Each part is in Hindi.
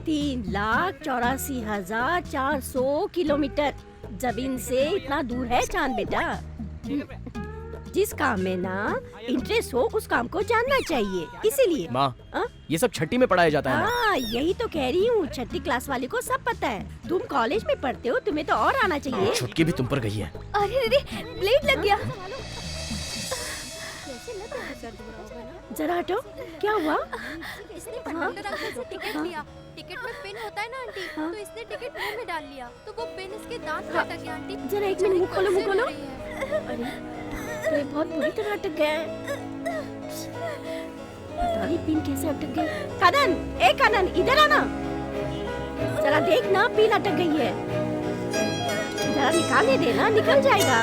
3,84,400 किलोमीटर जमीन से इतना दूर है चांद बेटा। जिस काम में ना इंटरेस्ट हो उस काम को जानना चाहिए, इसीलिए। माँ, ये सब छठी में पढ़ाया जाता है ना? हाँ, यही तो कह रही हूँ, छठी क्लास वाले को सब पता है। तुम कॉलेज में पढ़ते हो, तुम्हें तो और आना चाहिए। छुटकी भी तुम पर गई है। अरे रे, ब्लेड लग गया। जरा हटो, क्या हुआ? इसने कंडक्टर अंकल से टिकट लिया। टिकट में पिन होता है ना आंटी, तो इसने टिकट मुंह में डाल लिया, तो वो पिन इसके दांत में अटक गया आंटी। जरा एक मिनट, मुंह खोलो, मुंह खोलो। अरे, ये बहुत बुरी तरह अटक गया है। पता नहीं पिन कैसे अटक गई। कनन, ए कनन, इधर आना। जरा देख ना, पिन अटक गई है। जरा निकालने देना, निकल जाएगा।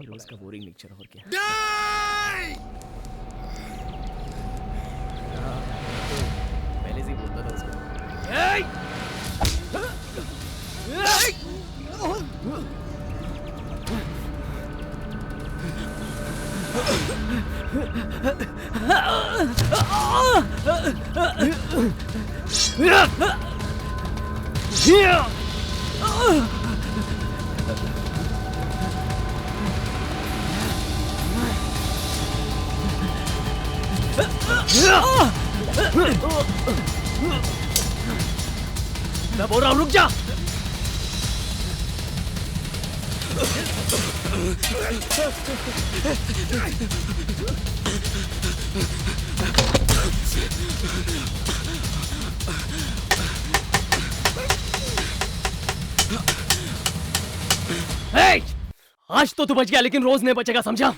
रोज का बोरिंग लेक्चर और क्या। पहले से ही बोलता था उसको। मैं बोल रहा हूँ रुक जा। आज तो तू बच गया, लेकिन रोज नहीं बचेगा, समझा?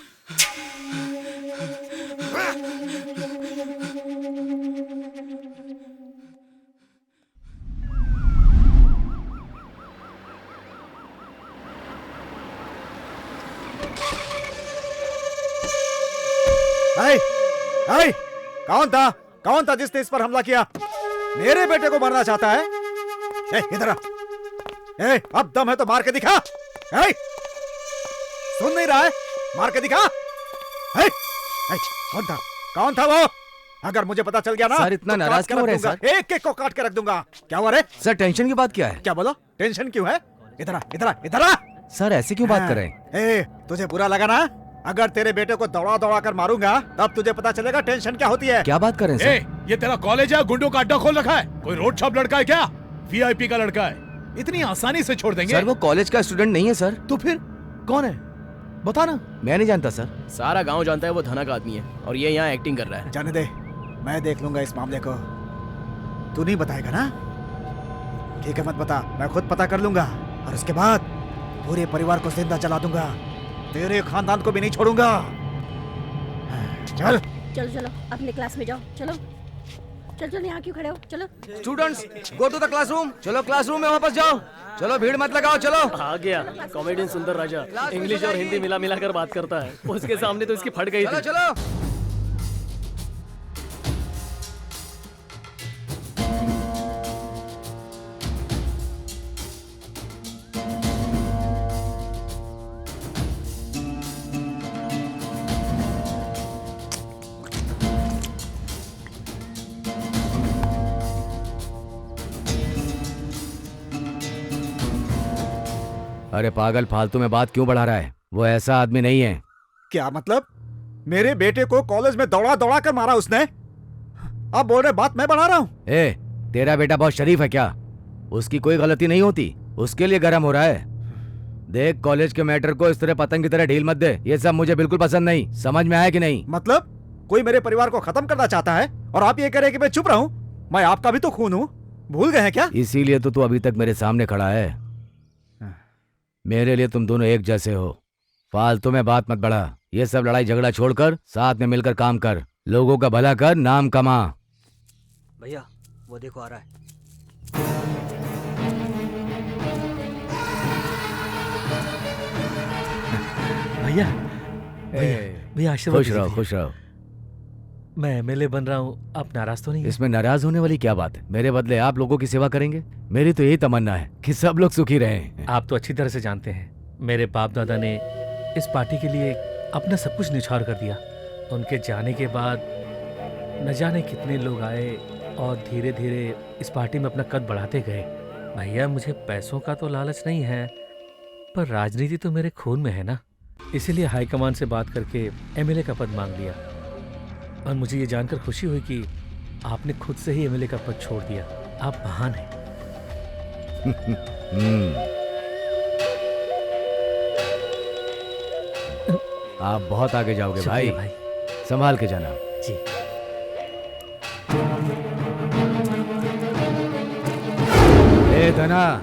कौन था जिसने इस पर हमला किया? मेरे बेटे को मारना चाहता है? इधर आ। अब दम है तो मार के दिखा। सुन नहीं रहा है? मार के दिखा। कौन था वो? अगर मुझे पता चल गया ना सर, इतना नाराज क्यों हो रहे हैं सर? एक एक को काट के रख दूंगा। क्या हुआ रे? सर, टेंशन की बात क्या है? क्या बोलो? टेंशन क्यों है? इधर आ, इधर आ, इधर आ। सर, ऐसे क्यों बात कर रहे हैं? तुझे बुरा लगा ना? अगर तेरे बेटे को दौड़ा दौड़ा कर मारूंगा तब तुझे पता चलेगा टेंशन क्या होती है। क्या बात कर रहे हैं सर? ये तेरा कॉलेज है? गुंडों का अड्डा खोल रखा है? कोई रोड शॉप लड़का है क्या? वीआईपी का लड़का है? इतनी आसानी से छोड़ देंगे? सर, वो कॉलेज का स्टूडेंट नहीं है सर। तो फिर कौन है? बता ना। मैं नहीं जानता सर। सारा गांव जानता है वो धना का आदमी है और ये यहाँ एक्टिंग कर रहा है। जाने दे, मैं देख लूंगा इस मामले को। तू नहीं बताएगा ना? ठीक है, मत बता, मैं खुद पता कर लूंगा और उसके बाद पूरे परिवार को जिंदा जला दूंगा। तेरे खानदान को भी नहीं छोड़ूंगा। चल चलो चलो, अपने क्लास में जाओ। चलो चल चल, यहाँ क्यों खड़े हो? चलो students, go to the classroom. चलो क्लासरूम में वापस जाओ। चलो, भीड़ मत लगाओ, चलो। आ गया कॉमेडियन सुंदर राजा, इंग्लिश और हिंदी मिला मिला कर बात करता है। उसके सामने तो इसकी फट गई थी। चलो। अरे पागल, फालतू में बात क्यों बढ़ा रहा है? वो ऐसा आदमी नहीं है। क्या मतलब? मेरे बेटे को कॉलेज में दौड़ा दौड़ा कर मारा उसने? अब बोल रहे बात मैं बढ़ा रहा हूँ? तेरा बेटा बहुत शरीफ है क्या? उसकी कोई गलती नहीं होती, उसके लिए गर्म हो रहा है। देख, कॉलेज के मैटर को इस तरह पतंग की तरह ढील मत दे। ये सब मुझे बिल्कुल पसंद नहीं। समझ में आया कि नहीं? मतलब कोई मेरे परिवार को खत्म करना चाहता है और आप ये कह रहे हैं कि मैं चुप रहूं? मैं आपका भी तो खून हूं, भूल गए हैं क्या? इसीलिए तो तू अभी तक मेरे सामने खड़ा है। मेरे लिए तुम दोनों एक जैसे हो। फालतू में बात मत बढ़ा। ये सब लड़ाई झगड़ा छोड़कर साथ में मिलकर काम कर। लोगों का भला कर, नाम कमा। भैया वो देखो आ रहा है। भैया भैया आशीर्वाद खुश रहो, दीजिए। खुश रहो। मैं एमएलए बन रहा हूँ, आप नाराज तो नहीं है? इसमें नाराज होने वाली क्या बात है? मेरे बदले आप लोगों की सेवा करेंगे। मेरी तो यही तमन्ना है कि सब लोग सुखी रहें। आप तो अच्छी तरह से जानते हैं, मेरे बाप दादा ने इस पार्टी के लिए अपना सब कुछ निछावर कर दिया। उनके जाने के बाद न जाने कितने लोग आए और धीरे धीरे इस पार्टी में अपना कद बढ़ाते गए। भैया मुझे पैसों का तो लालच नहीं है, पर राजनीति तो मेरे खून में है ना। इसीलिए हाईकमान से बात करके एमएलए का पद मांग लिया। और मुझे ये जानकर खुशी हुई कि आपने खुद से ही एमएलए का पद छोड़ दिया। आप महान हैं। आप बहुत आगे जाओगे शुक्रिया भाई। संभाल के जाना। जी। ए धना,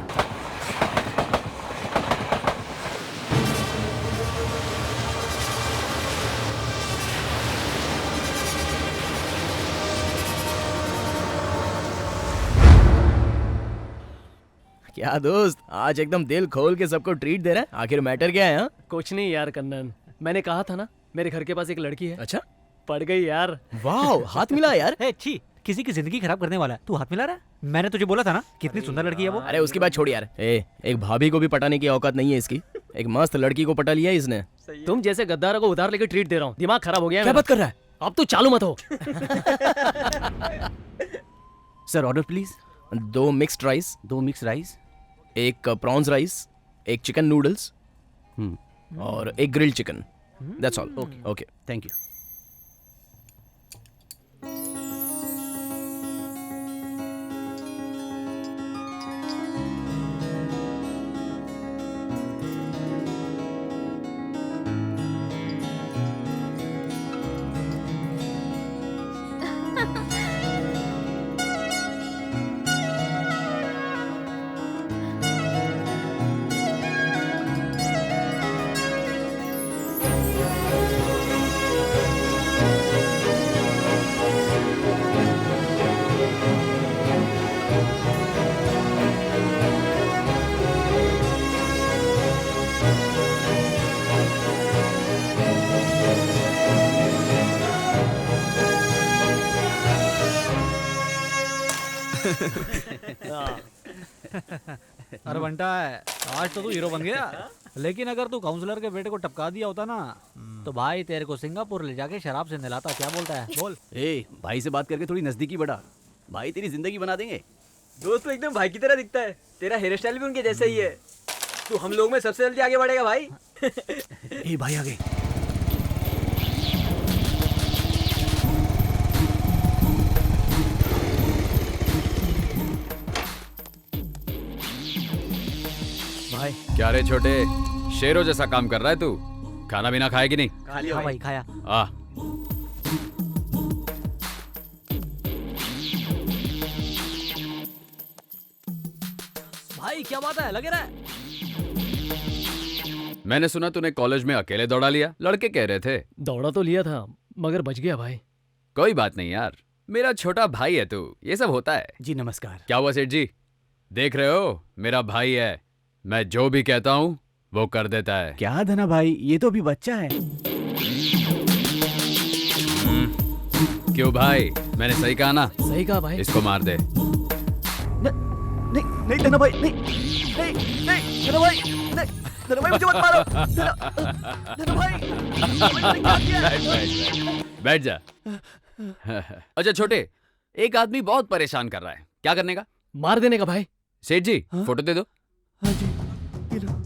क्या दोस्त, आज एकदम दिल खोल के सबको ट्रीट दे रहा है। आखिर मैटर क्या है? कुछ नहीं यार कन्नन, मैंने कहा था ना मेरे घर के पास एक लड़की है। अच्छा, पड़ गई यार। वाह, हाथ मिला यार। छी, किसी की जिंदगी खराब करने वाला है तू हाथ मिला रहा है? मैंने तुझे बोला था ना कितनी सुंदर लड़की है वो। अरे उसकी बात छोड़ यार। एक भाभी को भी पटाने की औकात नहीं है इसकी। एक मस्त लड़की को पटा लिया इसने। तुम जैसे गद्दारों को उधार लेके ट्रीट दे रहा हूँ। दिमाग खराब हो गया है। क्या बात कर रहा है? अब तो चालू मत हो। Sir order please. 2 mixed rice. 2 mix rice, एक प्रॉन्स राइस, एक चिकन नूडल्स और एक grilled chicken. That's all. Okay okay, thank you. अरे बंटा है, आज तो तू हीरो बन गया। लेकिन अगर तू काउंसलर के बेटे को टपका दिया होता ना तो भाई तेरे को सिंगापुर ले जाके शराब से नहलाता। क्या बोलता है? बोल। भाई से बात करके थोड़ी नजदीकी बढ़ा, भाई तेरी जिंदगी बना देंगे। दोस्त तो एकदम भाई की तरह दिखता है। तेरा हेयर स्टाइल भी उनके जैसा ही है। तू हम लोग में सबसे जल्दी आगे बढ़ेगा भाई। भाई आ गए। भाई क्या रे छोटे, शेरों जैसा काम कर रहा है तू? खाना भी ना खाया कि नहीं? खा लिया भाई खाया। आ भाई क्या बात है, लगे रहा है? मैंने सुना तूने कॉलेज में अकेले दौड़ा लिया। लड़के कह रहे थे। दौड़ा तो लिया था मगर बच गया भाई। कोई बात नहीं यार, मेरा छोटा भाई है तू, ये सब होता है। जी नमस्कार। क्या हुआ सेठ जी? देख रहे हो, मेरा भाई है, मैं जो भी कहता हूँ वो कर देता है। क्या धना भाई, ये तो अभी बच्चा है। क्यों भाई, मैंने सही कहा ना? सही कहा भाई। इसको मार दे। नहीं नहीं धना भाई, नहीं नहीं नहीं धना भाई, नहीं धना भाई मुझे मत मारो। धना भाई, बैठ जा। अच्छा छोटे, एक आदमी बहुत परेशान कर रहा है, क्या करने का? मार देने का भाई। सेठ जी फोटो दे दो। हाँ जी, ये लो।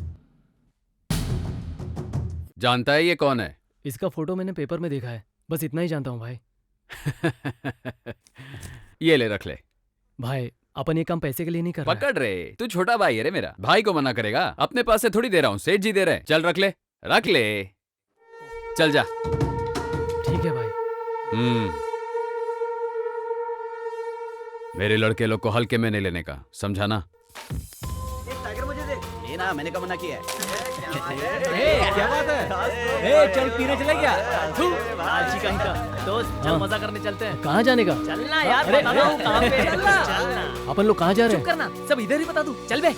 जानता है ये कौन है? इसका फोटो मैंने पेपर में देखा है, बस इतना ही जानता हूँ भाई। ये ले, रख ले। भाई अपन ये काम पैसे के लिए नहीं कर रहा है। पकड़ रे, तू छोटा भाई है रे मेरा, भाई को मना करेगा? अपने पास से थोड़ी दे रहा हूँ, सेठ जी दे रहे हैं। चल रख ले, रख ले, चल जा। ठीक है भाई। मेरे लड़के लोग को हल्के में नहीं लेने का, समझा ना? टाइगर मुझे दे। ये ना, मैंने कब मना किया है? क्या बात है? चल पीने चले क्या? लालची कहीं का। दोस्त चल मजा करने चलते हैं। कहाँ जाने का? चलना यार, अरे, बता दो कहाँ पे? चलना। अपन लोग कहाँ जा रहे हैं? चुप करना, सब इधर ही बता दूं। चल बे।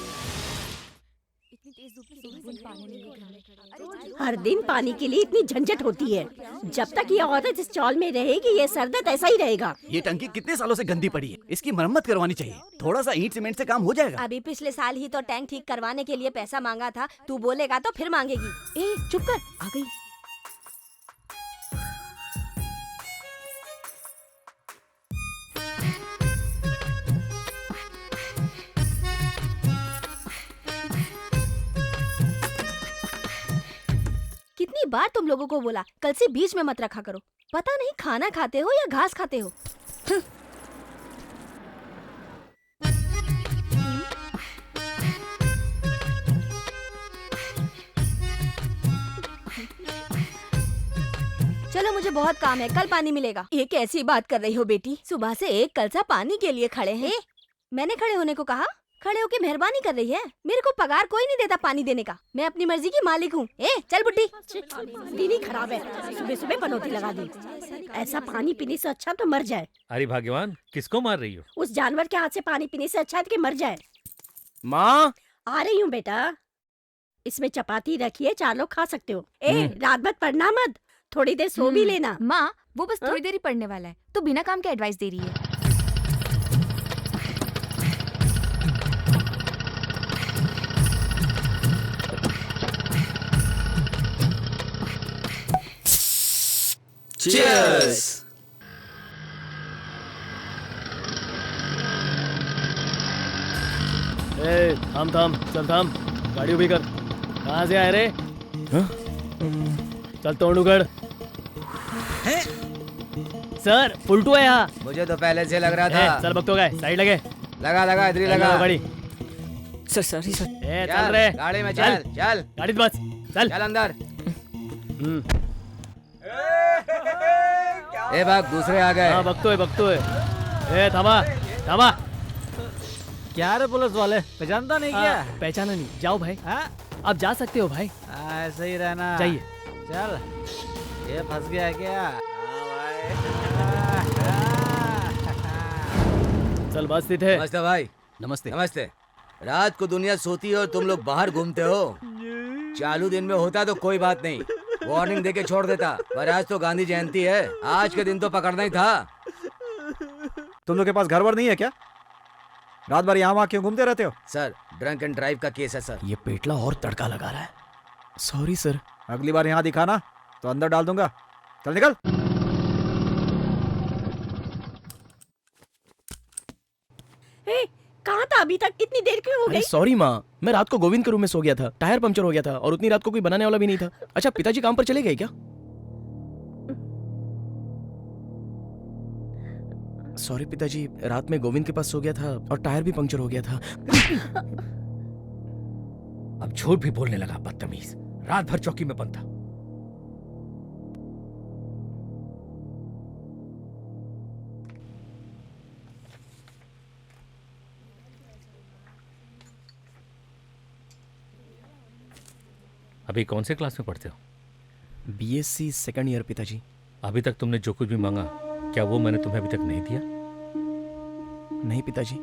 हर दिन पानी के लिए इतनी झंझट होती है। जब तक ये औरत इस चौल में रहेगी ये सरदर्द ऐसा ही रहेगा। ये टंकी कितने सालों से गंदी पड़ी है, इसकी मरम्मत करवानी चाहिए। थोड़ा सा ईंट सीमेंट से काम हो जाएगा। अभी पिछले साल ही तो टैंक ठीक करवाने के लिए पैसा मांगा था, तू बोलेगा तो फिर मांगेगी। ए चुप कर, आ गई। कितनी बार तुम लोगों को बोला कल से बीच में मत रखा करो। पता नहीं खाना खाते हो या घास खाते हो। चलो मुझे बहुत काम है, कल पानी मिलेगा। ये कैसी बात कर रही हो बेटी? सुबह से एक कलसा पानी के लिए खड़े हैं। मैंने खड़े होने को कहा? खड़े होके मेहरबानी कर रही है। मेरे को पगार कोई नहीं देता पानी देने का। मैं अपनी मर्जी की मालिक हूँ। चल बुड्ढी। दीदी खराब है, सुबह सुबह पनौती लगा दी। ऐसा पानी पीने से अच्छा तो मर जाए। अरे भाग्यवान, किसको मार रही हो? उस जानवर के हाथ से पानी पीने से अच्छा है कि मर जाए। माँ आ रही हूँ बेटा। इसमें चपाती रखिए, 4 लोग खा सकते हो। रात भर पढ़ना मत, थोड़ी देर सो भी लेना। माँ वो बस थोड़ी देर ही पढ़ने वाला है, तो बिना काम के एडवाइस दे रही है। Cheers! थाम, चल थाम, गाड़ी उभी कर। कहाँ से आए रे? चल तोड़ उगड़। सर फुलटू है यहाँ। मुझे तो पहले से लग रहा था। सर बक तो गए, साइड लगे। लगा इधर ही लगा गाड़ी। Sir sorry sir. चल रे गाड़ी में चल। गाड़ी बस चल अंदर। भाग, दूसरे आ गए। हाँ बकतो है। थामा। क्या रे पुलिस वाले, पहचानता नहीं क्या? पहचाना नहीं, जाओ भाई। आप जा सकते हो भाई। ऐसे ही रहना। जाइए। चल, ये फंस गया क्या? चल बस स्थित है। नमस्ते भाई। नमस्ते। रात को दुनिया सोती है और तुम लोग बाहर घूमते हो। चालू दिन में होता तो कोई बात नहीं, वार्निंग देके छोड़ देता, पर आज तो गांधी जयंती है, आज के दिन तो पकड़ना ही था। तुम लोग के पास घर वर नहीं है क्या? रात भर यहाँ वहाँ क्यों घूमते रहते हो? सर ड्रंक एंड ड्राइव का केस है सर। ये पेटला और तड़का लगा रहा है। Sorry sir. अगली बार यहाँ दिखाना तो अंदर डाल दूंगा। चल निकल। कहाँ था अभी तक? इतनी देर क्यों हो गई? सॉरी माँ, मैं रात को गोविंद के रूम में सो गया था, टायर पंचर हो गया था और उतनी रात को कोई बनाने वाला भी नहीं था। अच्छा पिताजी काम पर चले गए क्या? सॉरी पिताजी, रात में गोविंद के पास सो गया था और टायर भी पंक्चर हो गया था। अब झूठ भी बोलने लगा, बदतमीज। रात भर चौकी में बंद था। अभी कौन से क्लास में पढ़ते हो? BSc सेकंड ईयर पिताजी। अभी तक तुमने जो कुछ भी मांगा, क्या वो मैंने तुम्हें अभी तक नहीं दिया? नहीं पिताजी,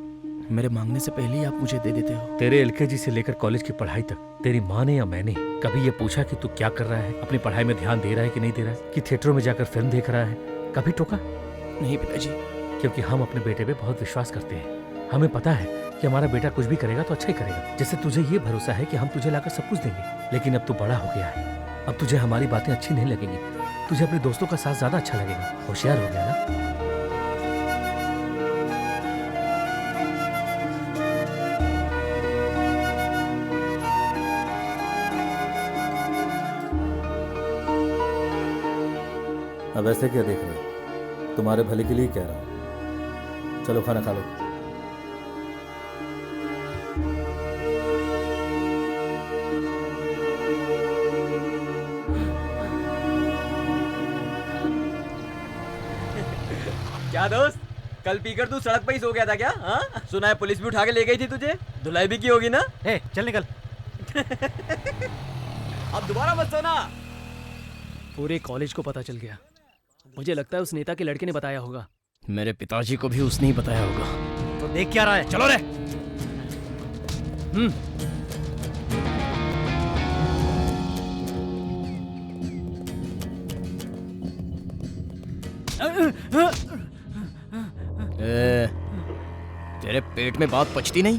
मेरे मांगने से पहले ही आप मुझे दे देते हो। तेरे LKG से लेकर कॉलेज की पढ़ाई तक तेरी माँ ने या मैंने कभी ये पूछा कि तू क्या कर रहा है, अपनी पढ़ाई में ध्यान दे रहा है कि नहीं दे रहा है, कि थिएटरों में जाकर फिल्म देख रहा है? कभी टोका? नहीं पिताजी। क्योंकि हम अपने बेटे पे बहुत विश्वास करते हैं। हमें पता है कि हमारा बेटा कुछ भी करेगा तो अच्छा ही करेगा। जैसे तुझे ये भरोसा है कि हम तुझे लाकर सब कुछ देंगे। लेकिन अब तू बड़ा हो गया है, अब तुझे हमारी बातें अच्छी नहीं लगेंगी, तुझे अपने दोस्तों का साथ ज्यादा अच्छा लगेगा। होशियार हो गया ना? अब ऐसे क्या देख रहे हो? तुम्हारे भले के लिए कह रहा हूँ। चलो खाना खा लो। क्या दोस्त, कल पीकर तू सड़क पे ही सो गया था क्या? हाँ, सुना है पुलिस भी उठा के ले गई थी तुझे, धुलाई भी की होगी ना? ए, चल निकल। अब दोबारा मत सोना। पूरे कॉलेज को पता चल गया। मुझे लगता है उस नेता के लड़के ने बताया होगा। मेरे पिताजी को भी उसने ही बताया होगा। तो देख क्या रहा है? चलो रे। तेरे पेट में बात पचती नहीं?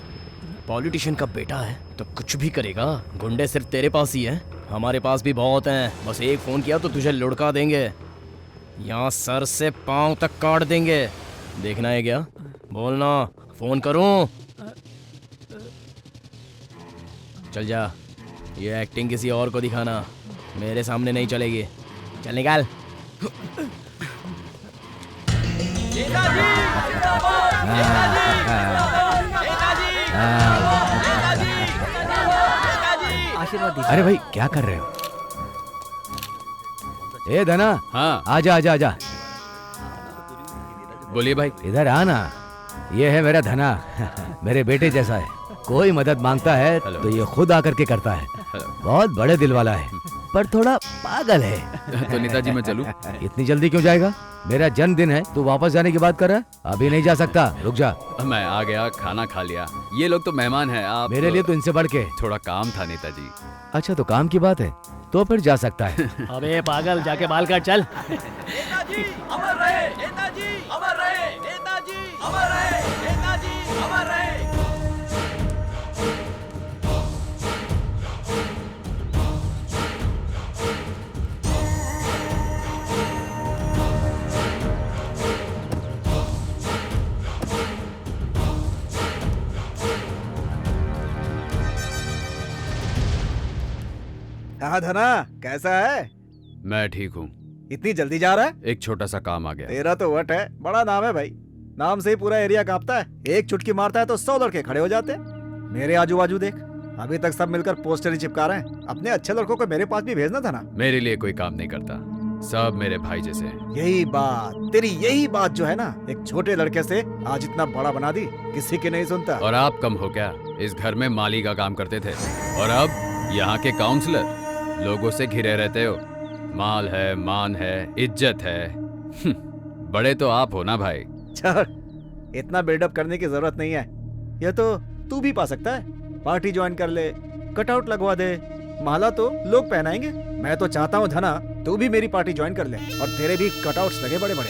पॉलिटिशियन का बेटा है तो कुछ भी करेगा। गुंडे सिर्फ तेरे पास ही है, हमारे पास भी बहुत हैं। बस एक फोन किया तो तुझे लुढ़का देंगे, यहाँ सर से पांव तक काट देंगे। देखना है क्या? बोलना, फोन करूं? चल जा, ये एक्टिंग किसी और को दिखाना, मेरे सामने नहीं चलेगी। चल निकाल। आशीर्वाद दीजिए। अरे भाई क्या कर रहे हो? ए धना, हाँ आजा आजा आजा। बोलिए भाई। इधर आना, ये है मेरा धना। मेरे बेटे जैसा है, कोई मदद मांगता है तो ये खुद आकर के करता है। बहुत बड़े दिल वाला है, पर थोड़ा पागल है। तो नेताजी मैं चलूं? इतनी जल्दी क्यों जाएगा? मेरा जन्मदिन है, तू वापस जाने की बात कर रहा है? अभी नहीं जा सकता, रुक जा। मैं आ गया, खाना खा लिया। ये लोग तो मेहमान हैं, आप मेरे लिए तो इनसे बढ़ के। थोड़ा काम था नेताजी। अच्छा तो काम की बात है तो फिर जा सकता है। अबे पागल, जाके बाल काट चल। नेताजी अमर रहे, नेताजी अमर रहे, नेताजी अमर रहे, नेताजी अमर रहे। हाँ धना, कैसा है? मैं ठीक हूँ। इतनी जल्दी जा रहा है? एक छोटा सा काम आ गया। तेरा तो वट है, बड़ा नाम है भाई। नाम से ही पूरा एरिया कांपता है। एक चुटकी मारता है तो 100 लड़के खड़े हो जाते हैं। मेरे आजू बाजू देख, अभी तक सब मिलकर पोस्टर ही चिपका रहे हैं। अपने अच्छे लड़कों को मेरे पास भी भेजना था ना। मेरे लिए कोई काम नहीं करता, सब मेरे भाई जैसे हैं। यही बात, तेरी यही बात जो है ना, एक छोटे लड़के से आज इतना बड़ा बना दी, किसी की नहीं सुनता। और आप कम हो क्या? इस घर में माली का काम करते थे और अब यहाँ के काउंसलर। लोगों से घिरे रहते हो, माल है, मान है, इज्जत है। बड़े तो आप हो ना भाई। छोड़, इतना बिल्डअप करने की जरूरत नहीं है। ये तो तू भी पा सकता है। पार्टी ज्वाइन कर ले, कटआउट लगवा दे, माला तो लोग पहनाएंगे। मैं तो चाहता हूँ धना, तू भी मेरी पार्टी ज्वाइन कर ले और तेरे भी कटआउट्स लगे बड़े बड़े।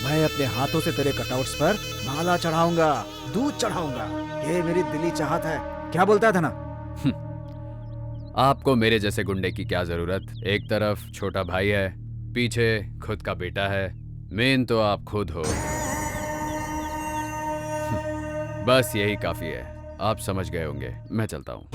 मैं अपने हाथों से तेरे कटआउट्स पर माला चढ़ाऊंगा, दूध चढ़ाऊंगा। ये मेरी दिली चाहत है। क्या बोलता है धना? आपको मेरे जैसे गुंडे की क्या जरूरत? एक तरफ छोटा भाई है, पीछे खुद का बेटा है। मेन तो आप खुद हो। बस यही काफी है, आप समझ गए होंगे। मैं चलता हूँ।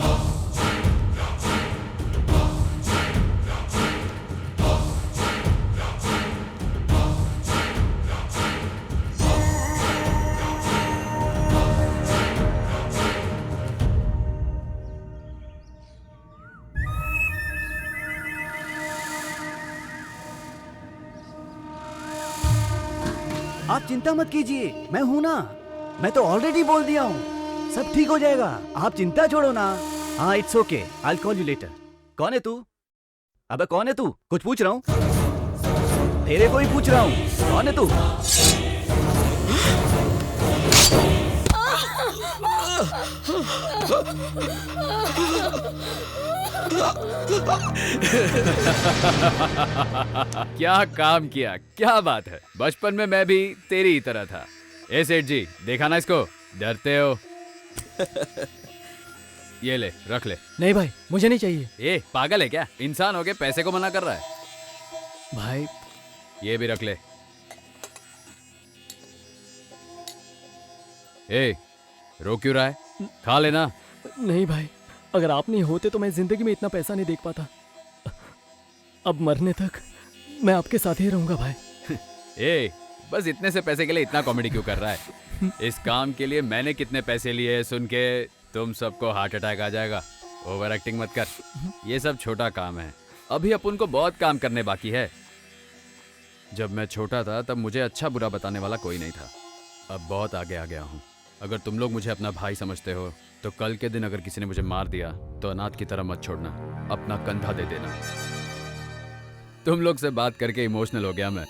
आप चिंता मत कीजिए, मैं हूं ना। मैं तो ऑलरेडी बोल दिया हूँ, सब ठीक हो जाएगा। आप चिंता छोड़ो ना। हाँ it's okay, I will call you later. कौन है तू? अबे कौन है तू? कुछ पूछ रहा हूँ, तेरे को ही पूछ रहा हूँ। कौन है तू? क्या काम किया, क्या बात है। बचपन में मैं भी तेरी ही तरह था। ए सेठ जी, देखा ना इसको, डरते हो। ये ले, रख ले। नहीं भाई, मुझे नहीं चाहिए। ए पागल है क्या? इंसान हो के पैसे को मना कर रहा है? भाई ये भी रख ले। ए रो क्यों रहा है? खा लेना। नहीं भाई, अगर आप नहीं होते तो मैं जिंदगी में इतना पैसा नहीं देख पाता। अब मरने तक मैं आपके साथ ही रहूंगा भाई। ए बस इतने से पैसे के लिए इतना कॉमेडी क्यों कर रहा है? इस काम के लिए मैंने कितने पैसे लिए सुन के तुम सबको हार्ट अटैक आ जाएगा। ओवर एक्टिंग मत कर। ये सब छोटा काम है, अभी अपन को बहुत काम करने बाकी है। जब मैं छोटा था तब मुझे अच्छा बुरा बताने वाला कोई नहीं था। अब बहुत आगे आ गया हूँ। अगर तुम लोग मुझे अपना भाई समझते हो तो कल के दिन अगर किसी ने मुझे मार दिया तो अनाथ की तरह मत छोड़ना, अपना कंधा दे देना। तुम लोग से बात करके इमोशनल हो गया मैं।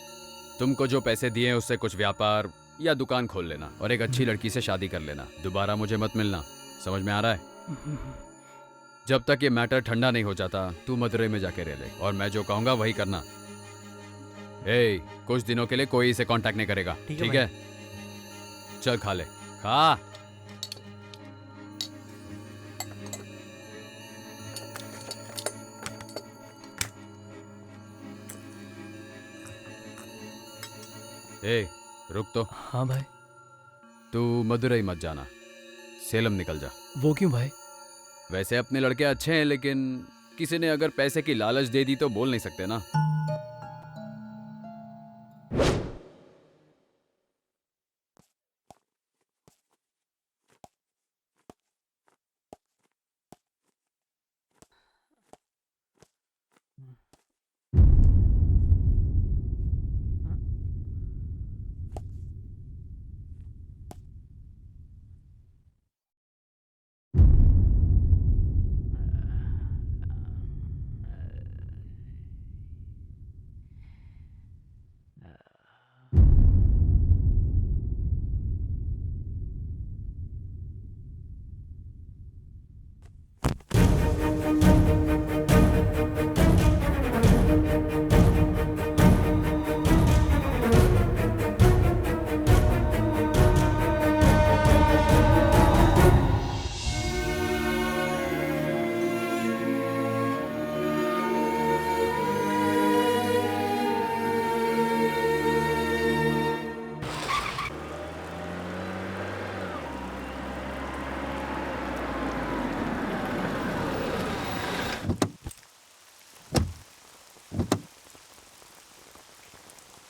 तुमको जो पैसे दिए उससे कुछ व्यापार या दुकान खोल लेना और एक अच्छी लड़की से शादी कर लेना। दोबारा मुझे मत मिलना, समझ में आ रहा है? जब तक ये मैटर ठंडा नहीं हो जाता तू मदुरई में जाके रह ले और मैं जो कहूंगा वही करना। कुछ दिनों के लिए कोई इसे कांटेक्ट नहीं करेगा, ठीक है? चल खा ले, खा। रुक तो। हाँ भाई। तू मदुरई मत जाना, सेलम निकल जा। वो क्यों भाई? वैसे अपने लड़के अच्छे हैं लेकिन किसी ने अगर पैसे की लालच दे दी तो बोल नहीं सकते ना।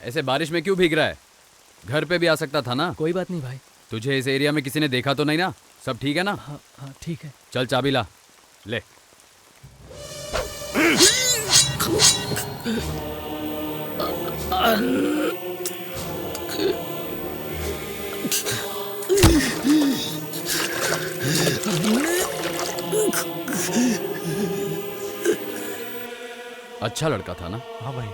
ऐसे बारिश में क्यों भीग रहा है? घर पे भी आ सकता था ना। कोई बात नहीं भाई। तुझे इस एरिया में किसी ने देखा तो नहीं ना? सब ठीक है ना? हाँ हाँ ठीक है। चल चाबी ला, ले। अच्छा लड़का था ना? हाँ भाई।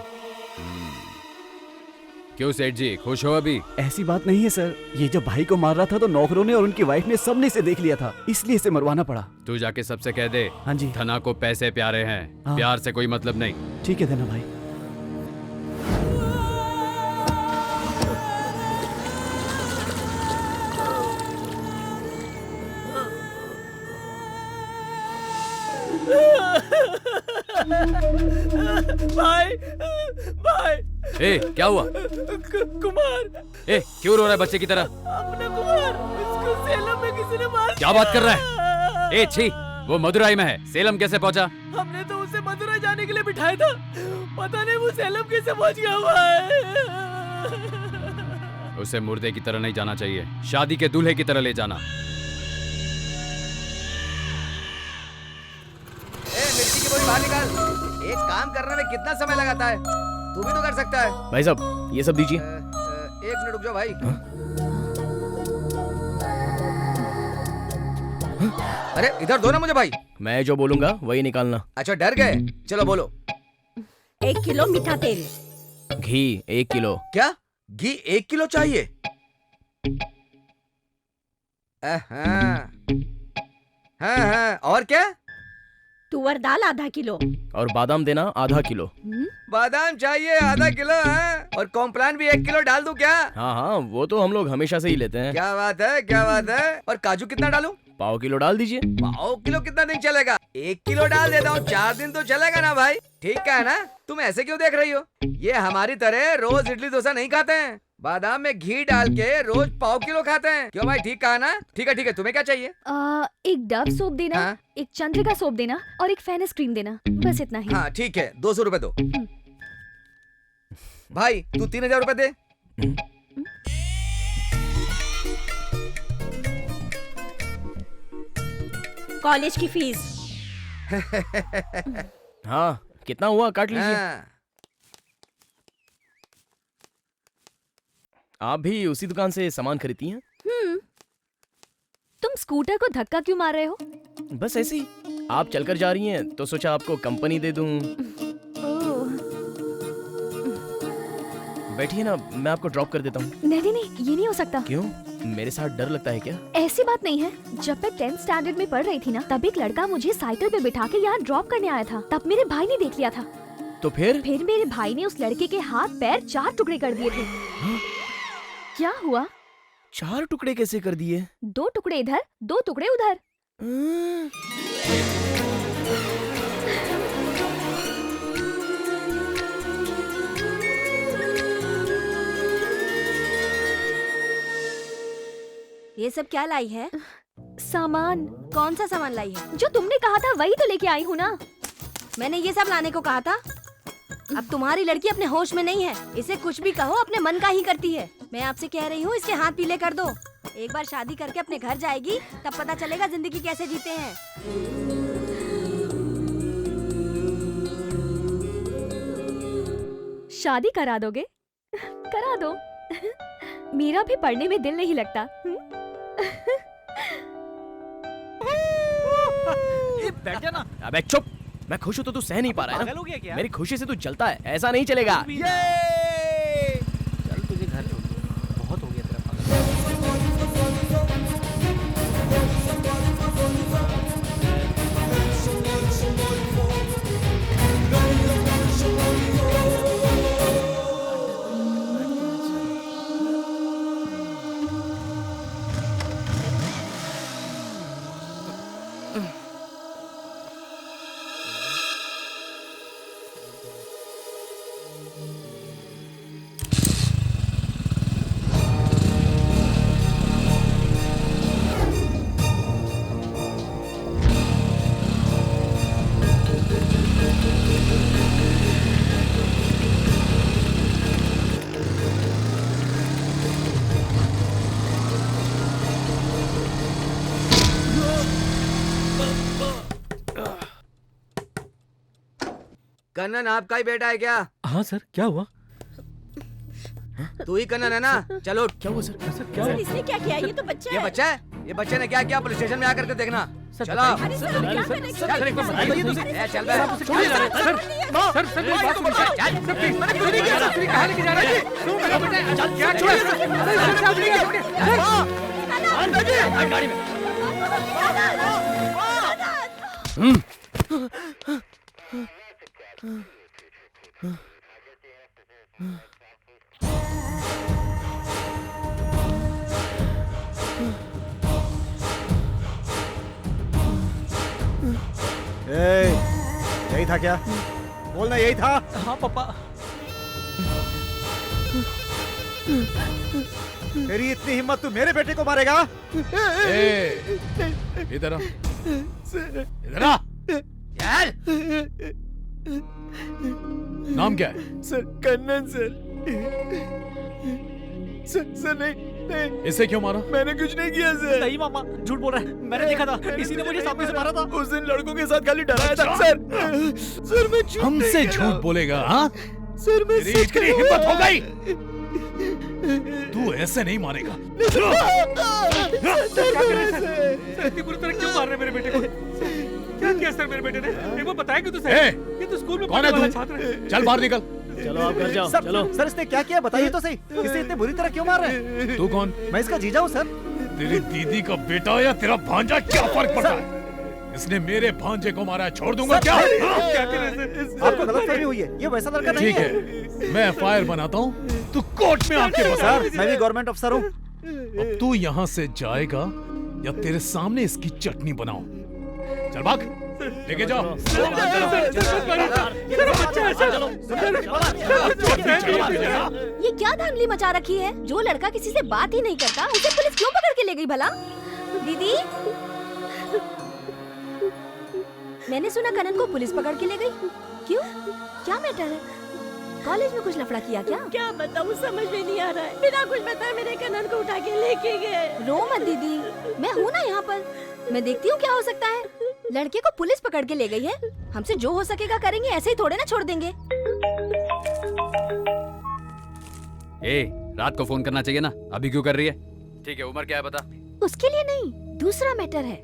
क्यों सेठ जी, खुश हो अभी? ऐसी बात नहीं है सर, ये जब भाई को मार रहा था तो नौकरों ने और उनकी वाइफ ने सबने इसे देख लिया था, इसलिए इसे मरवाना पड़ा। तू जाके सबसे कह दे। हाँ जी। धना को पैसे प्यारे हैं, हाँ। प्यार से कोई मतलब नहीं। ठीक है धना भाई। भाई भाई। क्या हुआ? कुमार। क्यों रो रहा है बच्चे की तरह? अपना कुमार, इसको सेलम में किसी ने मार क्या बात कर रहा है? छी, वो मदुरई में है, सेलम कैसे पहुंचा? हमने तो उसे मदुरई जाने के लिए बिठाया था, पता नहीं वो सेलम कैसे पहुंच गया हुआ है। उसे मुर्दे की तरह नहीं जाना चाहिए, शादी के दूल्हे की तरह ले जाना। मिर्ची की बोरी बाहर निकाल। एक काम करने में कितना समय लगाता है, तू भी तो कर सकता है। भाई साहब ये सब दीजिए। एक मिनट रुक जाओ भाई। अरे इधर दो ना मुझे भाई। मैं जो बोलूंगा वही निकालना। अच्छा डर गए, चलो बोलो। 1 किलो मीठा तेल। घी 1 किलो। क्या? घी 1 किलो चाहिए? हाँ, और क्या? तुअर दाल आधा किलो। और बादाम देना आधा किलो। बादाम चाहिए आधा किलो है, और कॉम्प्लान भी 1 किलो डाल दूं क्या? हाँ हाँ, वो तो हम लोग हमेशा से ही लेते हैं। क्या बात है, क्या बात है। और काजू कितना डालूं? पाव किलो डाल दीजिए। पाव किलो कितना दिन चलेगा? 1 किलो डाल देता हूँ, 4 दिन तो चलेगा ना भाई। ठीक है ना? तुम ऐसे क्यों देख रही हो? ये हमारी तरह रोज इडली डोसा नहीं खाते हैं, बादाम में घी डाल के रोज पाव किलो खाते हैं। क्यों भाई, ठीक कहा ना? ठीक है, तुम्हें क्या चाहिए? एक डव सोप देना, एक चंद्रिका सोप देना और एक फेनस क्रीम देना, बस इतना ही। हाँ ठीक है, 200 रुपए दो। भाई तू 3000 रुपए दे। कॉलेज की फीस। हाँ, कितना हुआ काट लीजिए। आप भी उसी दुकान से सामान खरीदती हैं? तुम स्कूटर को धक्का क्यों मार रहे हो? बस ऐसे ही। आप चलकर जा रही हैं तो सोचा आपको कंपनी दे दूं। बैठिए ना, मैं आपको ड्रॉप कर देता हूँ। नहीं, ये नहीं हो सकता। क्यों? मेरे साथ डर लगता है क्या? ऐसी बात नहीं है। जब मैं 10th स्टैंडर्ड में पढ़ रही थी ना, तब एक लड़का मुझे साइकिल पे बिठा के यहाँ ड्रॉप करने आया था। तब मेरे भाई ने देख लिया था। तो फिर मेरे भाई ने उस लड़के के हाथ पैर 4 टुकड़े कर दिए थे। क्या हुआ? 4 टुकड़े कैसे कर दिए? 2 टुकड़े इधर, 2 टुकड़े उधर। ये सब क्या लाई है? सामान। कौन सा सामान लाई है? जो तुमने कहा था वही तो लेके आई हूँ ना। मैंने ये सब लाने को कहा था। अब तुम्हारी लड़की अपने होश में नहीं है। इसे कुछ भी कहो अपने मन का ही करती है। मैं आपसे कह रही हूँ इसके हाथ पीले कर दो। एक बार शादी करके अपने घर जाएगी तब पता चलेगा जिंदगी कैसे जीते हैं। शादी करा दोगे? करा दो। मेरा भी पढ़ने में दिल नहीं लगता। बैठ जा ना। अबे चुप। मैं खुश हूँ तो तू सह नहीं पा रहा है पागल हो गया ना? क्या? मेरी खुशी से तू जलता है, ऐसा नहीं चलेगा। चल तुझे घर छोड़ दूँ। बहुत हो गया तेरा पागल। कन्नन आपका ही बेटा है क्या? हाँ सर, क्या हुआ? तू ही कन्नन है ना? चलो। क्या हुआ सर? सर क्या सर हुआ? इसने क्या किया? ये तो बच्चा ये है। बच्चा है? ये बच्चे ने क्या किया? पुलिस स्टेशन में आकर के देखना। सर, चलो। अरे सर, क्या सर, मैंने सर, किया? सर, एक बार बताइए तो सही। ए, चल बे। छोड़िए सर, सर, सर, सर, मेरी बात सुनिए। सर, प्लीज, मैंने कुछ नहीं किया सर। प्लीज, कहाँ लेके जा रहे हैं? क्यों मेरा बेटा? चल, क्या छोड़िए सर। अरे सर, क्या नहीं किया? सर, गाड़ी में। यही था क्या? बोलना यही था। हाँ पापा। तेरी इतनी हिम्मत, तू मेरे बेटे को मारेगा? इधर आ। इधर आ। यार नाम क्या है? Sir Kannan sir. सर नहीं नहीं, इसे क्यों मारा? मैंने कुछ नहीं किया सर। नहीं मामा, झूठ बोल रहा है। मैंने देखा था, इसी ने मुझे सामने से मारा था। उस दिन लड़कों के साथ खाली डराया था सर। सर मैं झूठ हमसे नहीं कह रहा। झूठ बोलेगा? हाँ, सर मैं तेरी सच इतनी कह हिम्मत रहा हो हूँ। गई? तू ऐसे नहीं मारेगा। क्या कर रहे हैं सर? सर, इतनी बुरी तरह क्यों मार रहे हैं मेरे बेटे को? क्या किया सर मेरे बेटे ने? एक बार बताया क्यों तू सर? ए, ये तो स्कूल में कौन है पढ़ने वाला तू? छात्र है। चल बाहर निकल। चलो आप घर जाओ। सर, चलो। सर इसने क्या किया बताइए तो सही। इसे इतने बुरी तरह क्यों मार रहे हैं? तू कौन? मैं इसका जीजा हूँ सर। तेरी दीदी का बेटा या तेरा भांजा, क्या फर्क पड़ता है? इसने मेरे भांजे को मारा है, छोड़ दूंगा क्या? हाँ? क्या कर रहे हैं सर? आपको गलतफहमी हुई है। ये वैसा लड़का नहीं ठीक है, मैं एफआईआर बनाता हूँ, तू कोर्ट में आके बता। सर मैं भी गवर्नमेंट अफसर हूँ। अब तू यहाँ से जाएगा या तेरे सामने इसकी चटनी बनाओ। चल भाग, लेके जाओ। ये क्या धांधली मचा रखी है? जो लड़का किसी से बात ही नहीं करता उसे पुलिस क्यों पकड़ के ले गई भला? दीदी, मैंने सुना कनन को पुलिस पकड़ के ले गई। क्यों? क्या मैटर है? कॉलेज में कुछ लफड़ा किया क्या? क्या बताऊँ, समझ में नहीं आ रहा है। बिना कुछ बताए मेरे कनन को उठा के लेके गए। रो मत दीदी, मैं हूँ ना यहाँ पर। मैं देखती हूँ क्या हो सकता है। लड़के को पुलिस पकड़ के ले गई है, हमसे जो हो सकेगा करेंगे, ऐसे ही थोड़े ना छोड़ देंगे। रात को फोन करना चाहिए ना, अभी क्यों कर रही है? ठीक है, उम्र क्या है बता? उसके लिए नहीं, दूसरा मैटर है।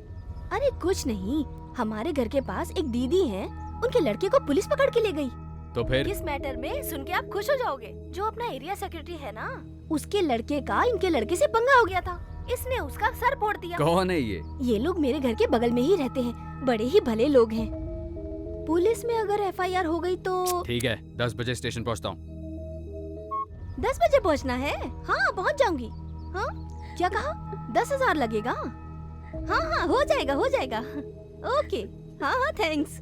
अरे कुछ नहीं, हमारे घर के पास एक दीदी है, उनके लड़के को पुलिस पकड़ के ले गई। तो फिर इस मैटर में सुन के आप खुश हो जाओगे। जो अपना एरिया सेक्रेटरी है ना, उसके लड़के का इनके लड़के से पंगा हो गया था, इसने उसका सर फोड़ दिया। कौन है ये? ये लोग मेरे घर के बगल में ही रहते हैं, बड़े ही भले लोग हैं। पुलिस में अगर FIR हो गई तो ठीक है, 10 बजे स्टेशन पहुंचता हूँ। 10 बजे पहुंचना है? हाँ पहुंच जाऊंगी। हाँ क्या कहा? 10,000 लगेगा? हाँ हो जाएगा, हो जाएगा। ओके, हाँ थैंक्स।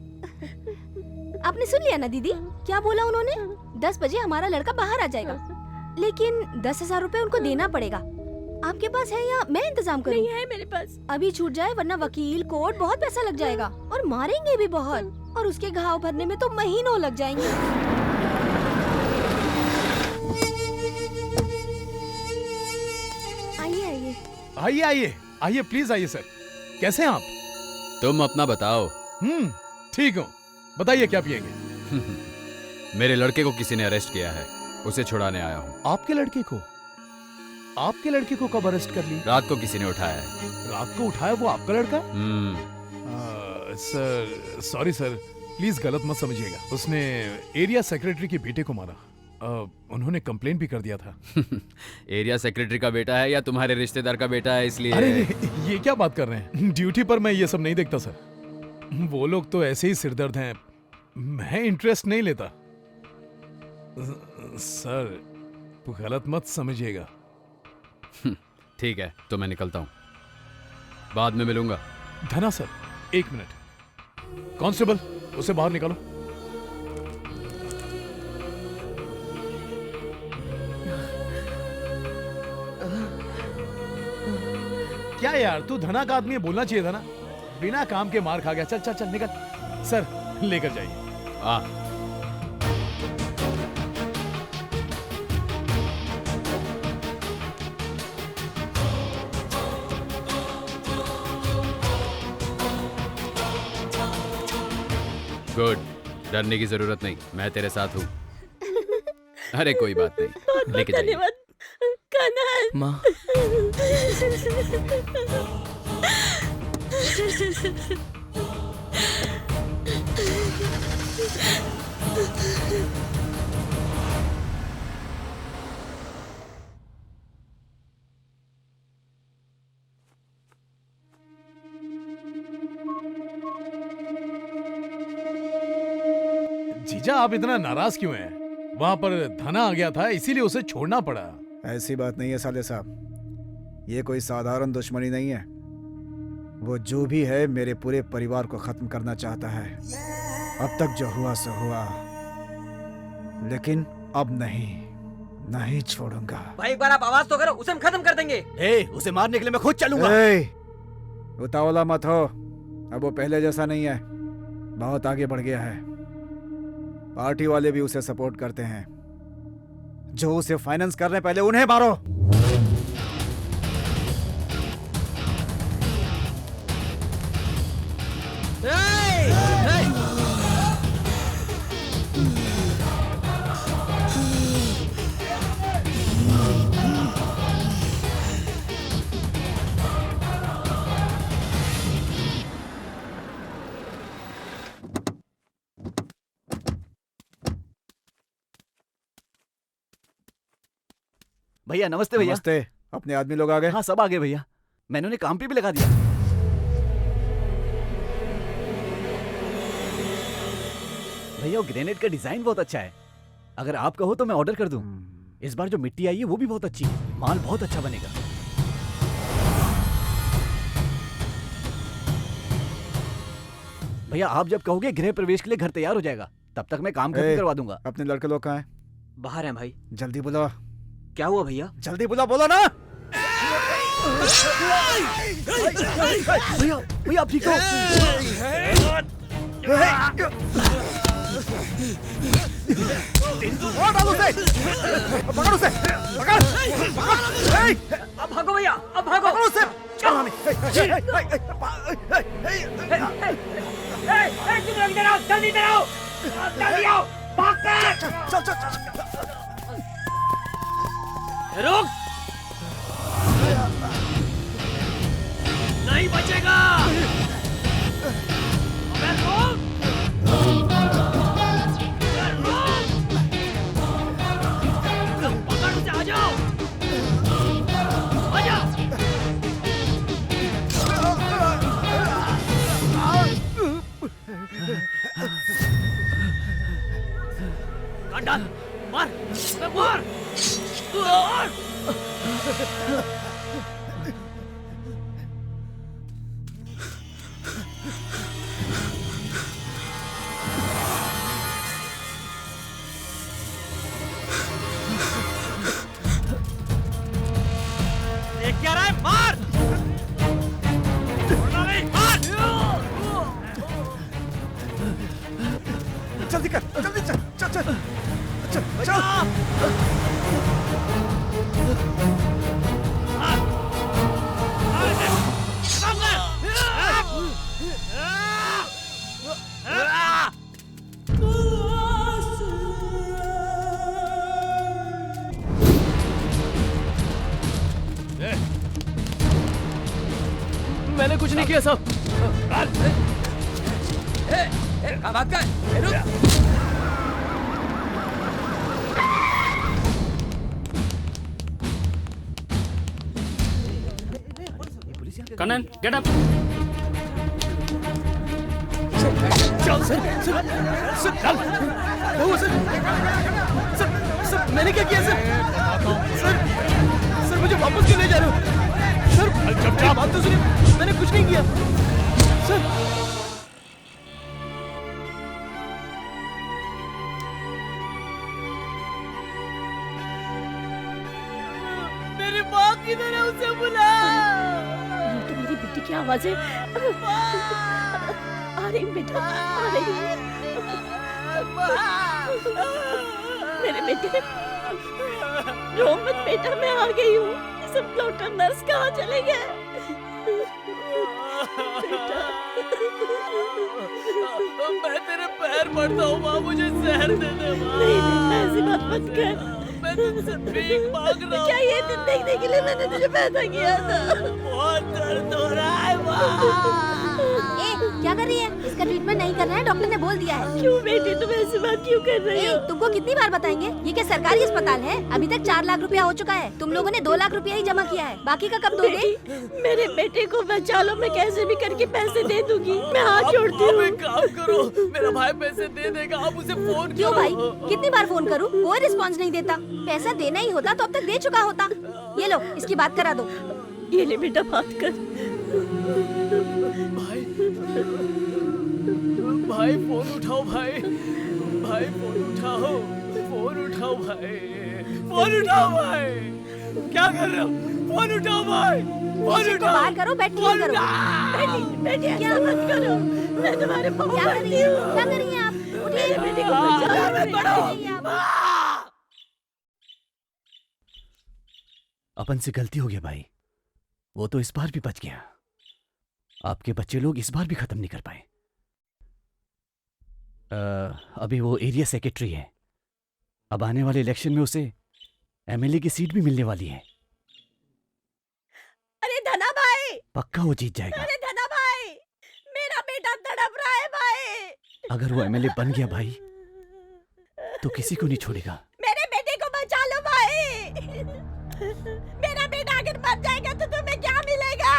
आपने सुन लिया ना दीदी, क्या बोला उन्होंने? 10 बजे हमारा लड़का बाहर आ जाएगा, लेकिन 10,000 रुपए उनको देना पड़ेगा। आपके पास है या मैं इंतजाम करूं? नहीं है मेरे पास। अभी छूट जाए वरना वकील, कोर्ट बहुत पैसा लग जाएगा और मारेंगे भी बहुत, और उसके घाव भरने में तो महीनों लग जाएंगे। आइए आइए आइए आइए, प्लीज आइए सर। कैसे हैं आप? तुम अपना बताओ। ठीक हूँ, बताइए क्या पिएंगे? मेरे लड़के को किसी ने अरेस्ट किया है, उसे छुड़ाने आया हूँ। आपके लड़के को? आपके लड़के को कब अरेस्ट कर ली? रात को किसी ने उठाया है। रात को उठाया? वो आपका लड़का? सर सॉरी सर, प्लीज गलत मत समझिएगा। उसने एरिया सेक्रेटरी के बेटे को मारा। उन्होंने कंप्लेंट भी कर दिया था। एरिया सेक्रेटरी का बेटा है या तुम्हारे रिश्तेदार का बेटा है, इसलिए? अरे ये क्या बात कर रहे हैं? ड्यूटी पर मैं ये सब नहीं देखता सर। वो लोग तो ऐसे ही सिरदर्द हैं, मैं इंटरेस्ट नहीं लेता। सर गलत मत समझिएगा। ठीक है, तो मैं निकलता हूँ, बाद में मिलूंगा। धना सर, 1 मिनट। कांस्टेबल, उसे बाहर निकालो। क्या यार, तू धना का आदमी है, बोलना चाहिए था ना। बिना काम के मार खा गया। चल चल चल निकल। सर लेकर जाइए। गुड, डरने की जरूरत नहीं, मैं तेरे साथ हूँ। अरे कोई बात नहीं, लेके जाइए। धन्यवाद कनन। माँ, जीजा आप इतना नाराज क्यों हैं? वहां पर धना आ गया था, इसीलिए उसे छोड़ना पड़ा। ऐसी बात नहीं है साले साहब, ये कोई साधारण दुश्मनी नहीं है। वो जो भी है मेरे पूरे परिवार को खत्म करना चाहता है। अब तक जो हुआ सो हुआ, लेकिन अब नहीं छोड़ूंगा। भाई एक बार आप आवाज तो करो, उसे हम खत्म कर देंगे। उसे मारने के लिए मैं खुद चलूंगा। उतावला मत हो, अब वो पहले जैसा नहीं है, बहुत आगे बढ़ गया है। पार्टी वाले भी उसे सपोर्ट करते हैं। जो उसे फाइनेंस कर रहे हैं, पहले उन्हें मारो। भैया नमस्ते। भैया नमस्ते। अपने आदमी लोग आ गए? हाँ सब आ गए भैया, मैंने उन्हें काम पे भी लगा दिया। भैया वो ग्रेनेड का डिजाइन बहुत अच्छा है, अगर आप कहो तो मैं ऑर्डर कर दूं। इस बार जो मिट्टी आई है वो भी बहुत अच्छी है, माल बहुत अच्छा बनेगा। भैया आप जब कहोगे गृह प्रवेश के लिए घर तैयार हो जाएगा, तब तक मैं काम खत्म करवा दूंगा। अपने लड़के लोग कहाँ हैं? बाहर हैं भाई। जल्दी बुलाओ। क्या हुआ भैया? जल्दी बुला, बोलो ना। भैया भैया आप ठीक हो? और डालो उसे, पकड़ उसे, पकड़, पकड़, अब भागो भैया, अब भागो। पकड़ उसे, तुम लोग इधर आओ, जल्दी इधर आओ, जल्दी आओ, भाग कर। चल चल चल। रुक, नहीं बचेगा। अबे रुक, पकड़ उसे, आ जाओ, आ जाओ। डाल, मार, मार, मार। देख क्या रहा है, मार। छोड़ना नहीं, मार। जल्दी कर, जल्दी चल, चल चल, चल चल। मैंने कुछ नहीं किया साहब। भाग कर, रुक। Kanan, get up. चल सर, सर, सर, चल। वो सर, सर, सर, मैंने क्या किया सर? सर, सर मुझे वापस क्यों ले जा रहे हो? सर, मेरी बात तो सुनिए, मैंने कुछ नहीं किया। सर, मेरी माँ किधर है, उसे बुला। ये तो मेरी बेटी की आवाज है। आ रही बेटा, आ रही है। मेरे बेटे, रो मत बेटा, मैं आ गई हूँ। सब डॉक्टर नर्स कहाँ चले गए? मैं तेरे पैर पड़ता हूँ माँ, मुझे जहर दे दे माँ। नहीं बेटा, ऐसी बात मत कर। मैं तुझसे भीख मांग रहा हूँ। क्या ये दिन देखने के लिए मैंने तुझे पैदा किया था? बहुत दर्द हो रहा है माँ। क्या कर रही है? इसका ट्रीटमेंट नहीं करना है, डॉक्टर ने बोल दिया है। क्यों बेटी, तुम ऐसी बात क्यों कर रही हो? तुमको कितनी बार बताएंगे? ये क्या सरकारी अस्पताल है? अभी तक 4 लाख रुपया हो चुका है। तुम लोगों ने 2 लाख रुपया ही जमा किया है, बाकी का कब दोगे? मेरे बेटे को बचा लो, मैं कैसे भी करके पैसे दे दूंगी। मैं हाथ जोड़ती हूँ। एक काम करो, मेरा भाई पैसे दे देगा, आप उसे फोन क्यों करो। भाई, कितनी बार फोन करूँ? कोई रिस्पॉन्स नहीं देता। पैसा देना ही होता तो अब तक दे चुका होता। ये लो, इसकी बात करा दो। ये ले बेटा, बात कर। भाई फोन उठाओ भाई, भाई फोन उठाओ, फोन उठाओ भाई, फोन उठाओ भाई। क्या कर रहे हो? फोन उठाओ भाई, फोन उठाओ। बाहर करो, बैठ के करो। बेटी क्या मत करो, मैं तुम्हारे पापा क्या कर रही है? क्या कर रही हैं आप? उठिए, बेटे को बचाओ। अपन से गलती हो गया भाई, वो तो इस बार भी बच गया। आपके बच्चे लोग इस बार भी खत्म नहीं कर पाए। अभी वो एरिया सेक्रेटरी है। अब आने वाले इलेक्शन में उसे एमएलए की सीट भी मिलने वाली है। अरे धना भाई, पक्का वो जीत जाएगा। अरे धना भाई, मेरा बेटा तड़प रहा है भाई। अगर वो एमएलए बन गया भाई, तो किसी को नहीं छोड़ेगा। मेरे बेटे को बचा लो भाई। मेरा बेटा अगर मर जाएगा तो तुम्हें क्या मिलेगा?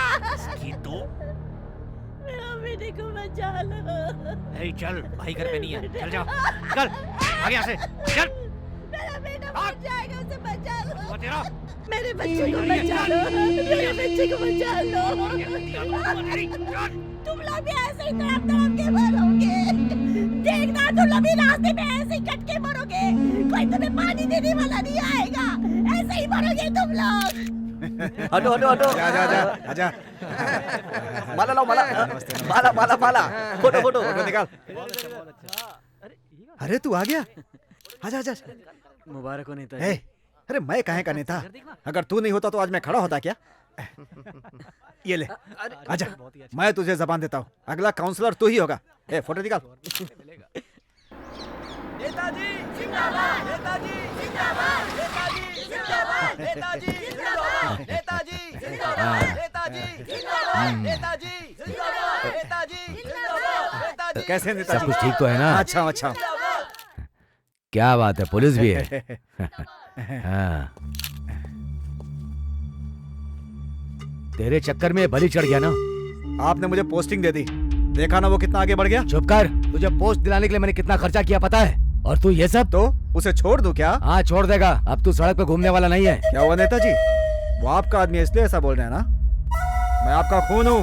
मेरा बेटे को बचा लो। चल, भाई घर पे नहीं है, चल जाओ, चल आगे यहाँ से, चल। मेरा बेटा मर जाएगा, उसे बचा लो। तेरा मेरे बच्चे को बचा लो, मेरे बच्चे को बचा लो। तुम लोग भी ऐसे ही तड़प तड़प के मरोगे। देखना, तुम लोग भी रास्ते में ऐसे ही कट के मरोगे। कोई तुम्हें पानी देने वाला नहीं आएगा। ऐसे ही मरोगे तुम लोग। हटो हटो हटो। आजा। माला लाओ, माला, माला माला माला। फोटो फोटो निकाल। अरे तू आ गया, आजा आजा। मुबारक हो नेता ए, अरे मैं कहे का नेता, अगर तू नहीं होता तो आज मैं खड़ा होता क्या? ये ले, आजा, मैं तुझे जबान देता हूँ, अगला काउंसलर तू ही होगा। ए, फोटो निकाल। नेताजी जिंदाबाद, नेताजी जिंदाबाद, नेताजी जिंदाबाद, नेताजी जिंदाबाद, नेताजी जिंदाबाद, नेताजी जिंदाबाद, नेताजी जिंदाबाद, नेताजी जिंदाबाद, नेताजी। कैसे नेताजी? सब कुछ ठीक तो है ना? अच्छा अच्छा। क्या बात है, पुलिस भी है। हाँ। तेरे चक्कर में बलि चढ़ गया ना। आपने मुझे पोस्टिंग दे दी, देखा ना वो कितना आगे बढ़ गया। चुप कर, तुझे पोस्ट दिलाने के लिए मैंने कितना खर्चा किया पता है? और तू ये सब? तो उसे छोड़ दूं क्या? हाँ छोड़ देगा, अब तू सड़क पे घूमने वाला नहीं है। क्या हुआ नेताजी? वो आपका आदमी है इसलिए ऐसा बोल रहे हैं ना? मैं आपका खून हूँ,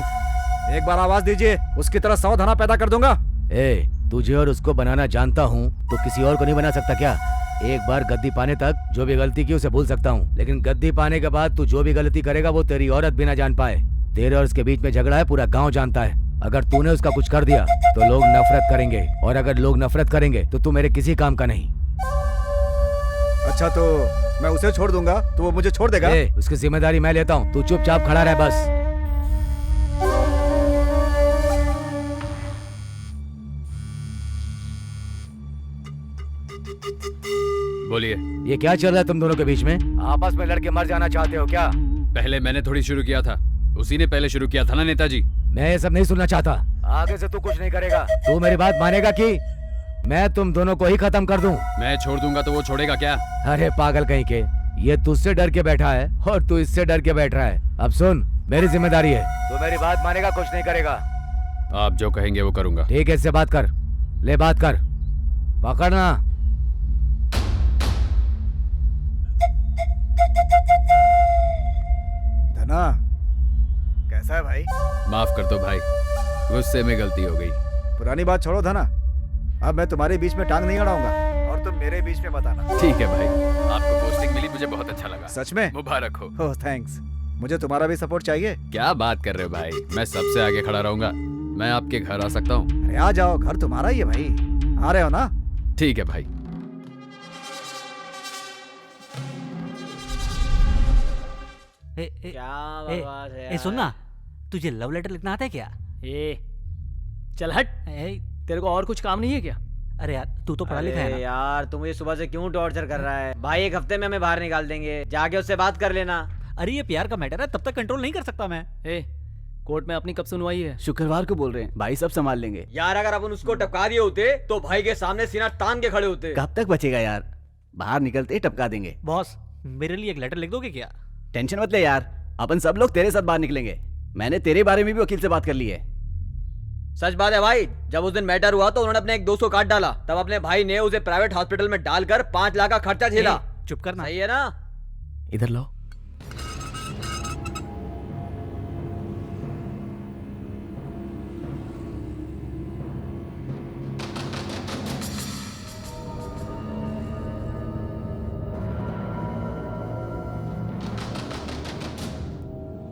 एक बार आवाज दीजिए, उसकी तरह 100 धना पैदा कर दूंगा। ए, तुझे और उसको बनाना जानता हूँ, तो किसी और को नहीं बना सकता क्या? एक बार गद्दी पाने तक जो भी गलती की उसे भूल सकता हूँ, लेकिन गद्दी पाने के बाद तू जो भी गलती करेगा वो तेरी औरत भी ना जान पाए। तेरे और उसके बीच में झगड़ा है, पूरा गांव जानता है। अगर तूने उसका कुछ कर दिया तो लोग नफरत करेंगे, और अगर लोग नफरत करेंगे तो तू मेरे किसी काम का नहीं। अच्छा तो मैं उसे छोड़ दूंगा तो वो मुझे छोड़ देगा? उसकी जिम्मेदारी मैं लेता हूँ, तू चुपचाप खड़ा रह बस। बोलिए। ये क्या चल रहा है तुम दोनों के बीच में? आपस में लड़के मर जाना चाहते हो क्या? पहले मैंने थोड़ी शुरू किया था, उसी ने पहले शुरू किया था ना नेताजी। मैं ये सब नहीं सुनना चाहता, आगे से तू कुछ नहीं करेगा। तू मेरी बात मानेगा कि मैं तुम दोनों को ही खत्म कर दूं? मैं छोड़ दूंगा तो वो छोड़ेगा क्या? अरे पागल कहीं के, ये तुझसे डर के बैठा है और तू इससे डर के बैठ रहा है। अब सुन, मेरी जिम्मेदारी है, तू मेरी बात मानेगा, कुछ नहीं करेगा। आप जो कहेंगे वो करूंगा। ठीक है, इससे बात कर, ले बात कर, पकड़ना। धना कैसा है भाई? माफ कर दो भाई, गुस्से में गलती हो गई। पुरानी बात छोड़ो धना, अब मैं तुम्हारे बीच में टांग नहीं अड़ाऊंगा और तुम मेरे बीच में बताना। ठीक है भाई, आपको पोस्टिंग मिली, मुझे बहुत अच्छा लगा। सच में? मुबारक हो। ओह थैंक्स, मुझे तुम्हारा भी सपोर्ट चाहिए। क्या बात कर रहे हो भाई, मैं सबसे आगे खड़ा रहूंगा। मैं आपके घर आ सकता हूँ? अरे आ जाओ, घर तुम्हारा ही है भाई, आ रहे हो ना? ठीक है भाई। क्या बकवास है यार? सुन ना, तुझे लव लेटर लिखना आता है क्या? चल हट, तेरे को और कुछ काम नहीं है क्या? अरे यार तू तो पढ़ा लिखा है ना? यार तू मुझे सुबह से क्यों टॉर्चर कर रहा है? भाई एक हफ्ते में हमें बाहर निकाल देंगे, जाके उससे बात कर लेना। अरे ये प्यार का मैटर है, तब तक कंट्रोल नहीं कर सकता मैं। कोर्ट में अपनी कब सुनवाई है? शुक्रवार को बोल रहे हैं, भाई सब संभाल लेंगे। यार अगर अपन उसको टपका दिए होते तो भाई के सामने सीना तान के खड़े होते। कब तक बचेगा यार, बाहर निकलते ही टपका देंगे। बॉस मेरे लिए एक लेटर लिख दोगे क्या? टेंशन मत ले यार, अपन सब लोग तेरे साथ बाहर निकलेंगे। मैंने तेरे बारे में भी वकील से बात कर ली है। सच बात है भाई, जब उस दिन मैटर हुआ तो उन्होंने अपने एक दोस्त को काट डाला, तब अपने भाई ने उसे प्राइवेट हॉस्पिटल में डालकर 5 लाख का खर्चा झेला। चुप करना। सही है ना? इधर लो।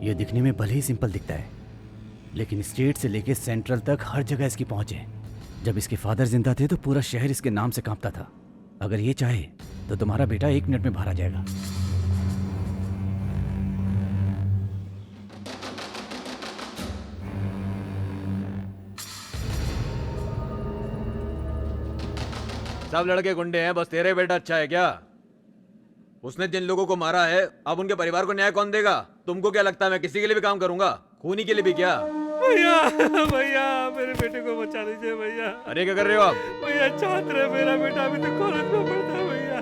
ये दिखने में भले ही सिंपल दिखता है, लेकिन स्टेट से लेके सेंट्रल तक हर जगह इसकी पहुंच है। जब इसके फादर जिंदा थे तो पूरा शहर इसके नाम से कांपता था। अगर ये चाहे तो तुम्हारा बेटा 1 मिनट में बाहर आ जाएगा। सब लड़के गुंडे हैं, बस तेरे बेटा अच्छा है क्या? उसने जिन लोगों को मारा है, अब उनके परिवार को न्याय कौन देगा? तुमको क्या लगता है मैं किसी के लिए भी काम करूंगा? खूनी के लिए भी क्या? भैया भैया मेरे बेटे को बचा दीजिए भैया। अरे क्या कर रहे हो आप? भैया छात्र है मेरा बेटा, अभी तो कॉलेज में पढ़ता है भैया।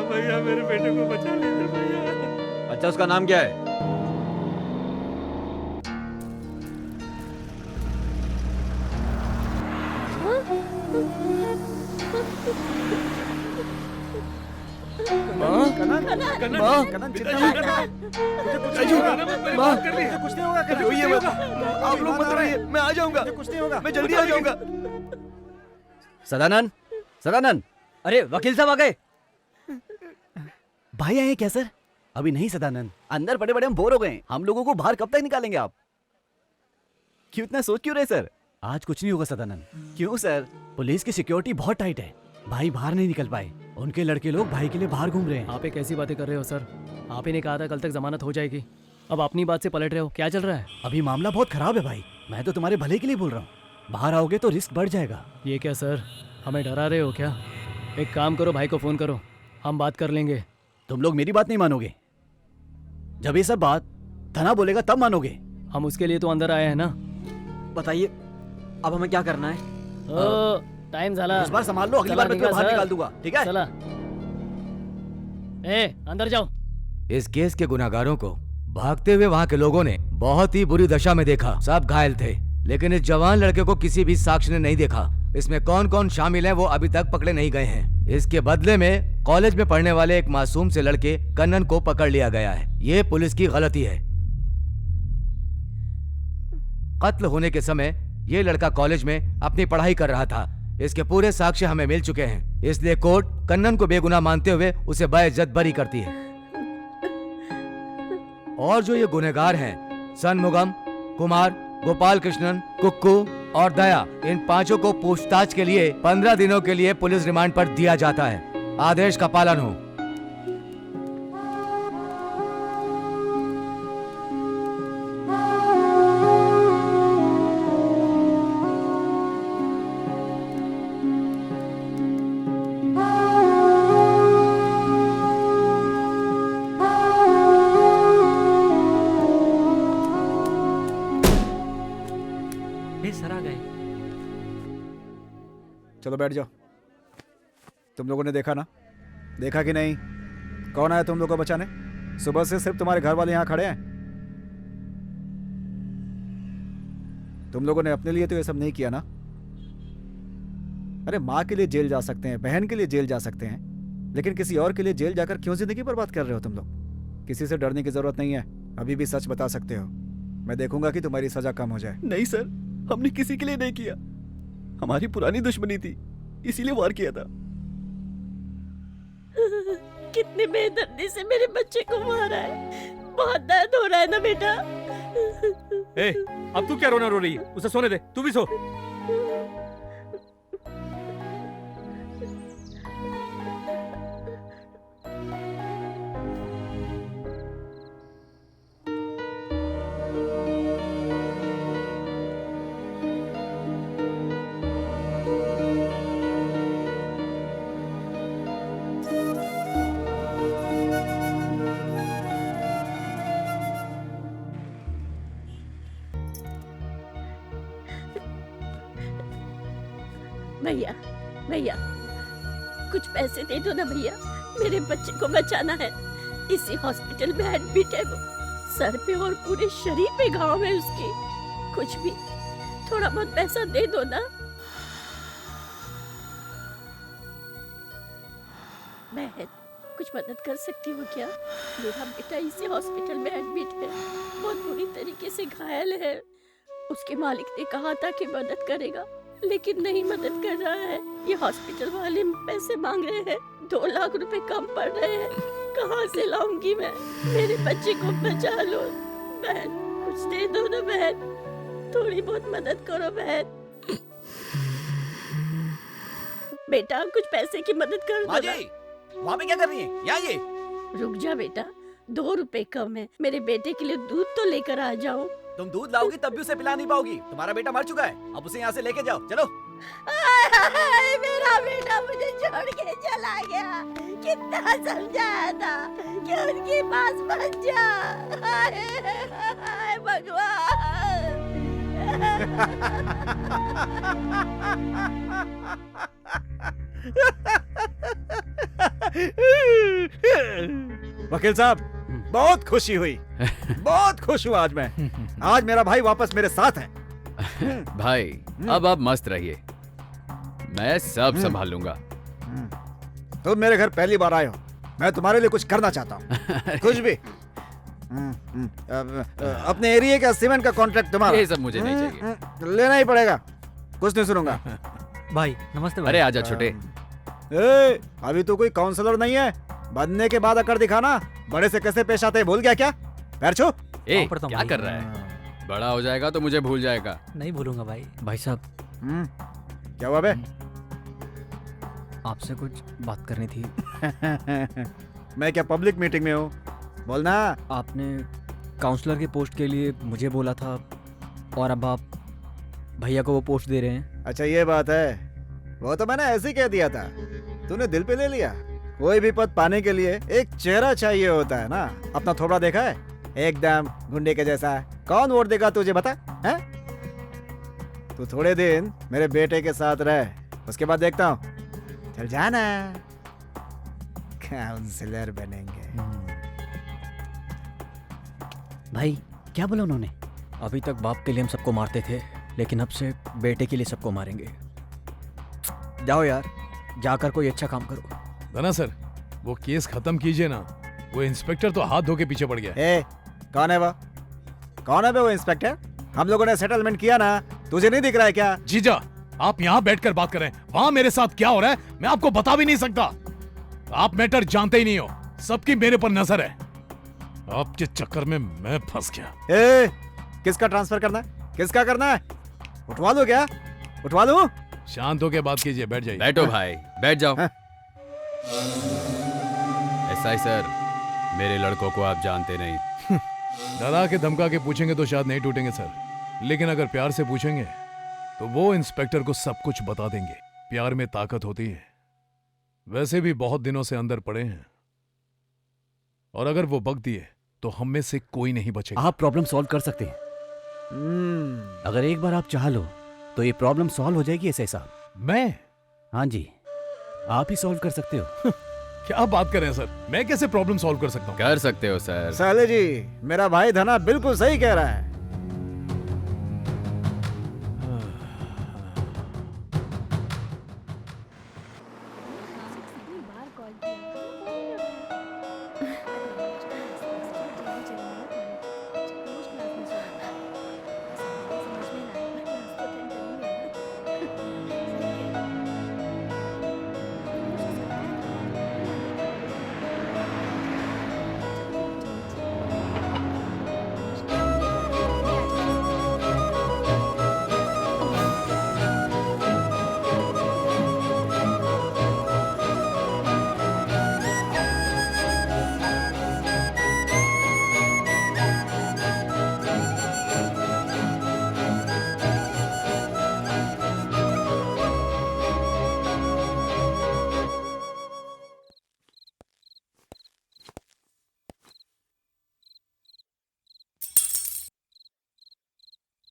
भैया मेरे बेटे को बचा लीजिए भैया। अच्छा उसका नाम क्या है? आप लोग मत रहिए, मैं आ जाऊंगा, कुछ नहीं होगा, मैं जल्दी आ जाऊंगा। सदानंद, सदानंद, अरे वकील साहब आ गए। भाई आए क्या सर? अभी नहीं सदानंद, अंदर पड़े पड़े हम बोर हो गए। हम लोगों को बाहर कब तक निकालेंगे आप? क्यों इतना सोच क्यों रहे सर? आज कुछ नहीं होगा सदानंद। क्यों सर? पुलिस की सिक्योरिटी बहुत टाइट है, भाई बाहर नहीं निकल पाए, उनके लड़के लोग भाई के लिए बाहर घूम रहे हैं। आप एक ऐसी बातें कर रहे हो सर, आप ही ने कहा था कल तक जमानत हो जाएगी, अब अपनी बात से पलट रहे हो, क्या चल रहा है? अभी मामला बहुत खराब है भाई, मैं तो तुम्हारे भले के लिए बोल रहा हूँ, बाहर आओगे तो रिस्क बढ़ जाएगा। ये क्या सर, हमें डरा रहे हो क्या? एक काम करो, भाई को फोन करो, हम बात कर लेंगे। तुम लोग मेरी बात नहीं मानोगे, जब ये सब बात धना बोलेगा तब मानोगे। हम उसके लिए तो अंदर आए हैं ना। बताइए अब हमें क्या करना है? टाइम झाला, इस बार संभाल लो, अगली बार मैं तुम्हें बाहर निकाल दूंगा, ठीक है? चला अंदर जाओ। इस केस के गुनाहगारों को भागते हुए वहाँ के लोगों ने बहुत ही बुरी दशा में देखा, सब घायल थे, लेकिन इस जवान लड़के को किसी भी साक्ष्य ने नहीं देखा। इसमें कौन कौन शामिल है वो अभी तक पकड़े नहीं गए हैं। इसके बदले में कॉलेज में पढ़ने वाले एक मासूम से लड़के कन्नन को पकड़ लिया गया है। ये पुलिस की गलती है। कत्ल होने के समय ये लड़का कॉलेज में अपनी पढ़ाई कर रहा था। इसके पूरे साक्ष्य हमें मिल चुके हैं, इसलिए कोर्ट कन्नन को बेगुनाह मानते हुए उसे बाइज्जत बरी करती है। और जो ये गुनहगार हैं, सनमुगम, कुमार, गोपाल कृष्णन, कुक्कू और दया, इन पांचों को पूछताछ के लिए 15 दिनों के लिए पुलिस रिमांड पर दिया जाता है। आदेश का पालन हो। सर आ गए। चलो बैठ जाओ। तुम लोगों ने देखा ना, देखा कि नहीं? कौन आया तुम लोगों को बचाने? सुबह से सिर्फ तुम्हारे घर वाले यहाँ खड़े हैं। तुम लोगों ने अपने लिए तो ये सब नहीं किया ना। अरे माँ के लिए जेल जा सकते हैं, बहन के लिए जेल जा सकते हैं, लेकिन किसी और के लिए जेल जाकर क्यों जिंदगी बर्बाद कर रहे हो तुम लोग? किसी से डरने की जरूरत नहीं है, अभी भी सच बता सकते हो। मैं देखूंगा कि तुम्हारी सजा कम हो जाए। नहीं सर, हमने किसी के लिए नहीं किया, हमारी पुरानी दुश्मनी थी, इसीलिए वार किया था। कितनी बेदर्दी से मेरे बच्चे को मारा है, बहुत दर्द हो रहा है ना बेटा। अब तू क्या रोना रो रही है? उसे सोने दे, तू भी सो। भैया भैया कुछ पैसे दे दो ना भैया, मेरे बच्चे को बचाना है। इसी हॉस्पिटल में एडमिट है वो, सर पे और पूरे शरीर पे घाव है उसके। कुछ भी थोड़ा बहुत पैसा दे दो ना। बहन कुछ मदद कर सकती हो क्या? मेरा बेटा इसी हॉस्पिटल में एडमिट है, बहुत बुरी तरीके से घायल है। उसके मालिक ने कहा था कि मदद करेगा, लेकिन नहीं मदद कर रहा है। ये हॉस्पिटल वाले पैसे मांग रहे हैं, 2 लाख रुपए कम पड़ रहे हैं। कहाँ से लाऊंगी मैं? मेरे बच्चे को बचा लो बहन, कुछ दे दो ना बहन, थोड़ी बहुत मदद करो बहन। बेटा कुछ पैसे की मदद कर दो ना। वहाँ पे क्या कर रही है? यहाँ ये रुक जा बेटा, 2 रुपए कम है, मेरे बेटे के लिए दूध तो लेकर आ जाओ। तुम दूध लाओगी तब भी उसे पिला नहीं पाओगी, तुम्हारा बेटा मर चुका है, अब उसे यहाँ से लेके जाओ, चलो। मेरा बेटा मुझे छोड़ के चला गया, कितना समझाया था कि उनके पास मत जा। हाय भगवान। वकील साहब बहुत खुशी हुई, बहुत खुश हुआ आज मैं। आज मेरा भाई वापस मेरे साथ है। भाई अब आप मस्त रहिए, मैं सब संभाल लूंगा। तुम मेरे घर पहली बार आए हो, मैं तुम्हारे लिए कुछ करना चाहता हूँ, कुछ भी। अपने एरिया का सीमेंट का कॉन्ट्रैक्ट तुम्हारा। ये सब मुझे नहीं चाहिए, लेना ही पड़ेगा, कुछ नहीं सुनूंगा। भाई नमस्ते भाई। अरे आजा छोटे। अभी तो कोई काउंसलर नहीं है, बनने के बाद अकड़ दिखाना। बड़े से कैसे पेश आते हैं भूल गया क्या? पैर छू। क्या कर रहा है? बड़ा हो जाएगा तो मुझे भूल जाएगा। नहीं भूलूंगा भाई। भाई साहब, क्या हुआ बे? आपसे कुछ बात करनी थी। मैं क्या पब्लिक मीटिंग में हूँ? बोलना। आपने काउंसलर की पोस्ट के लिए मुझे बोला था और अब आप भैया को वो पोस्ट दे रहे हैं। अच्छा ये बात है, वो तो मैंने ऐसे ही कह दिया था, तूने दिल पे ले लिया। कोई भी पद पाने के लिए एक चेहरा चाहिए होता है ना। अपना थोबड़ा देखा है, एकदम गुंडे के जैसा है। कौन वोट देगा तुझे बता है? तू थोड़े दिन मेरे बेटे के साथ रह, उसके बाद देखता हूँ। चल जाना, काउंसलर बनेंगे। भाई क्या बोला उन्होंने? अभी तक बाप के लिए हम सबको मारते थे, लेकिन अब से बेटे के लिए सबको मारेंगे। जाओ यार, जाकर कोई अच्छा काम करो। धना सर, वो केस खत्म कीजिए ना। वो इंस्पेक्टर तो हाथ धो के पीछे पड़ गया। ए, कौन है वो? कौन है वो इंस्पेक्टर? हम लोगों ने सेटलमेंट किया ना, तुझे नहीं दिख रहा है क्या? जीजा, आप यहाँ बैठकर बात कर रहे हैं, वहाँ मेरे साथ क्या हो रहा है मैं आपको बता भी नहीं सकता। आप मैटर जानते ही नहीं हो, सबकी मेरे पर नजर है। आपके चक्कर में मैं फंस गया। ए, किसका ट्रांसफर करना है? किसका करना है? उठवा लो क्या? उठवा लो? शांत होके बात कीजिए, बैठ जाइए। बैठो भाई, बैठ जाओ। एसआई सर, मेरे लड़कों को आप जानते नहीं। डरा के धमका के पूछेंगे तो शायद नहीं टूटेंगे सर, लेकिन अगर प्यार से पूछेंगे तो वो इंस्पेक्टर को सब कुछ बता देंगे। प्यार में ताकत होती है। वैसे भी बहुत दिनों से अंदर पड़े हैं, और अगर वो बक दिए तो हम में से कोई नहीं बचेगा। आप प्रॉब्लम सॉल्व कर सकते हैं। अगर एक बार आप चाह लो तो ये प्रॉब्लम सॉल्व हो जाएगी एसआई साहब। मैं? हाँ जी, आप ही सॉल्व कर सकते हो। क्या बात कर रहे हैं सर, मैं कैसे प्रॉब्लम सॉल्व कर सकता हूँ? कर सकते हो सर। साले जी, मेरा भाई धना बिल्कुल सही कह रहा है।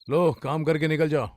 लो, काम करके निकल जाओ।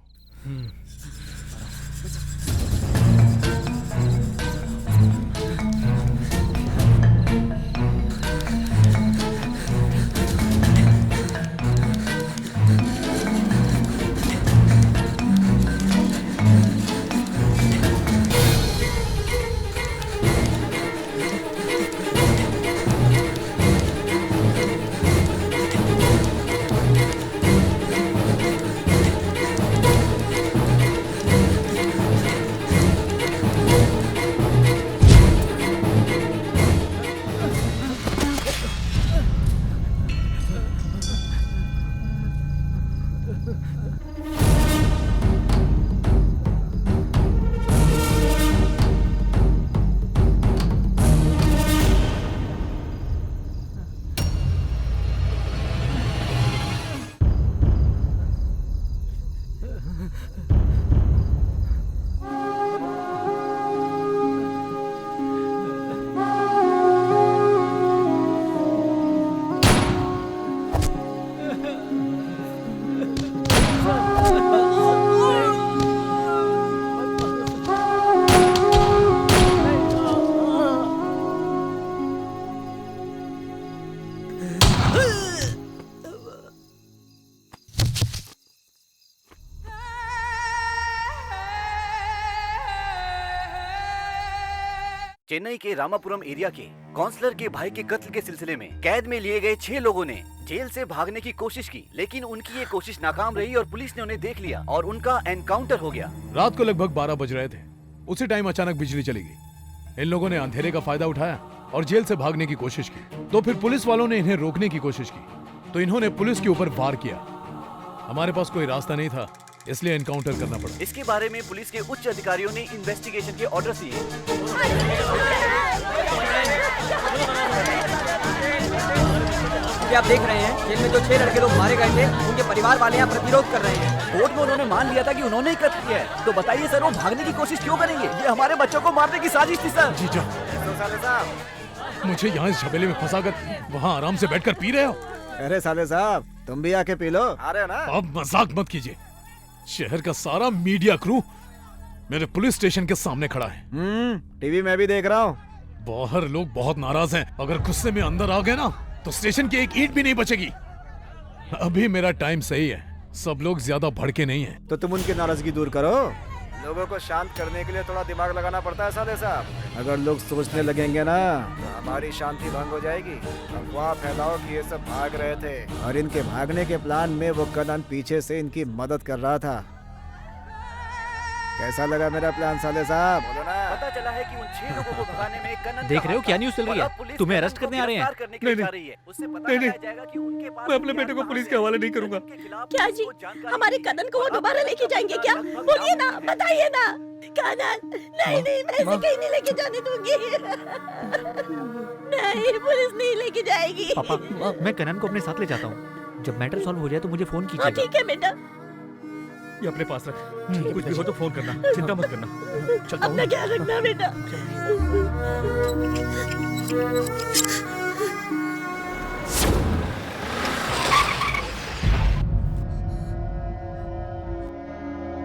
चेन्नई के रामापुरम एरिया के काउंसलर के भाई के कत्ल के सिलसिले में कैद में लिए गए 6 लोगों ने जेल से भागने की कोशिश की, लेकिन उनकी ये कोशिश नाकाम रही और पुलिस ने उन्हें देख लिया और उनका एनकाउंटर हो गया। रात को लगभग 12 बज रहे थे। उसी टाइम अचानक बिजली चली गई। इन लोगों ने अंधेरे का फायदा उठाया और जेल से भागने की कोशिश की। तो फिर पुलिस वालों ने इन्हें रोकने की कोशिश की, तो इन्होंने पुलिस के ऊपर वार किया। हमारे पास कोई रास्ता नहीं था, इसलिए एनकाउंटर करना पड़ा। इसके बारे में पुलिस के उच्च अधिकारियों ने इन्वेस्टिगेशन के ऑर्डर दिए। आप देख रहे हैं जेल में जो 6 लड़के लोग मारे गए थे उनके परिवार वाले यहाँ प्रतिरोध कर रहे हैं। कोर्ट में उन्होंने मान लिया था कि उन्होंने ही कत्ल किया है। तो बताइए सर, वो भागने की कोशिश क्यों करेंगे? ये हमारे बच्चों को मारने की साजिश थी सर। जीजा, मुझे यहाँ इस झमेले में फंसाकर वहाँ आराम से बैठकर पी रहे हो। अरे साले साहब, तुम भी आके पी लो। आ रहे हो ना? अब मजाक मत कीजिए। शहर का सारा मीडिया क्रू मेरे पुलिस स्टेशन के सामने खड़ा है। टीवी में भी देख रहा हूँ। बाहर लोग बहुत नाराज हैं। अगर गुस्से में अंदर आ गए ना तो स्टेशन की एक ईंट भी नहीं बचेगी। अभी मेरा टाइम सही है, सब लोग ज्यादा भड़के नहीं हैं। तो तुम उनकी नाराजगी दूर करो। लोगों को शांत करने के लिए थोड़ा दिमाग लगाना पड़ता है साले साहब। अगर लोग सोचने लगेंगे ना तो हमारी शांति भंग हो जाएगी। अफवाह फैलाओ कि ये सब भाग रहे थे और इनके भागने के प्लान में वो कनन पीछे से इनकी मदद कर रहा था। कैसा लगा मेरा प्लान साले साहब? बोलो ना। पता चला है कि उन 6 लोगों को भगाने में कनन देख रहे हो क्या न्यूज़ चल रही है? तुम्हें अरेस्ट करने आ रहे हैं? नहीं, मैं अपने बेटे को पुलिस के हवाले नहीं करूंगा। क्या जी, हमारे कनन को वो दोबारा लेके जाएंगे क्या? बोलिए ना, बताइए ना। कनन, नहीं नहीं, मैं इसे कहीं नहीं लेके जाने दूंगी। नहीं, पुलिस नहीं लेके जाएगी। पापा, मैं कनन को अपने साथ ले जाता हूँ। जब मैटर सॉल्व हो जाए तो मुझे फोन कीजिएगा। ठीक है बेटा। ये अपने पास रख, कुछ भी हो तो फोन करना, चिंता मत करना। चलता हूँ। अपना ख्याल रखना बेटा।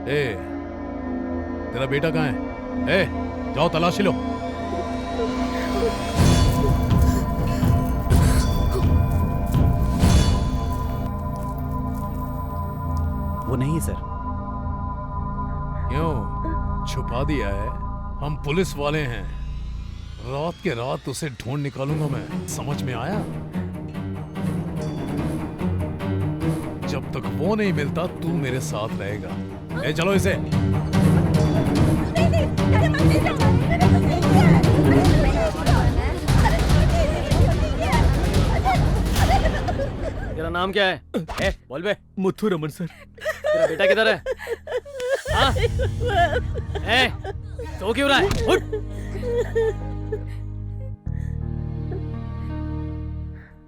ए, तेरा बेटा कहाँ है? ए, जाओ तलाशी लो। वो नहीं है सर। क्यों छुपा दिया है? हम पुलिस वाले हैं, रात के रात उसे ढूंढ निकालूंगा मैं। समझ में आया? जब तक वो नहीं मिलता तू मेरे साथ रहेगा। ए, चलो इसे। तेरा नाम क्या है? ए, बोल बे। मुथु रमन सर। तेरा बेटा किधर है? हाँ? ए, तो क्यों रहा है? उठ।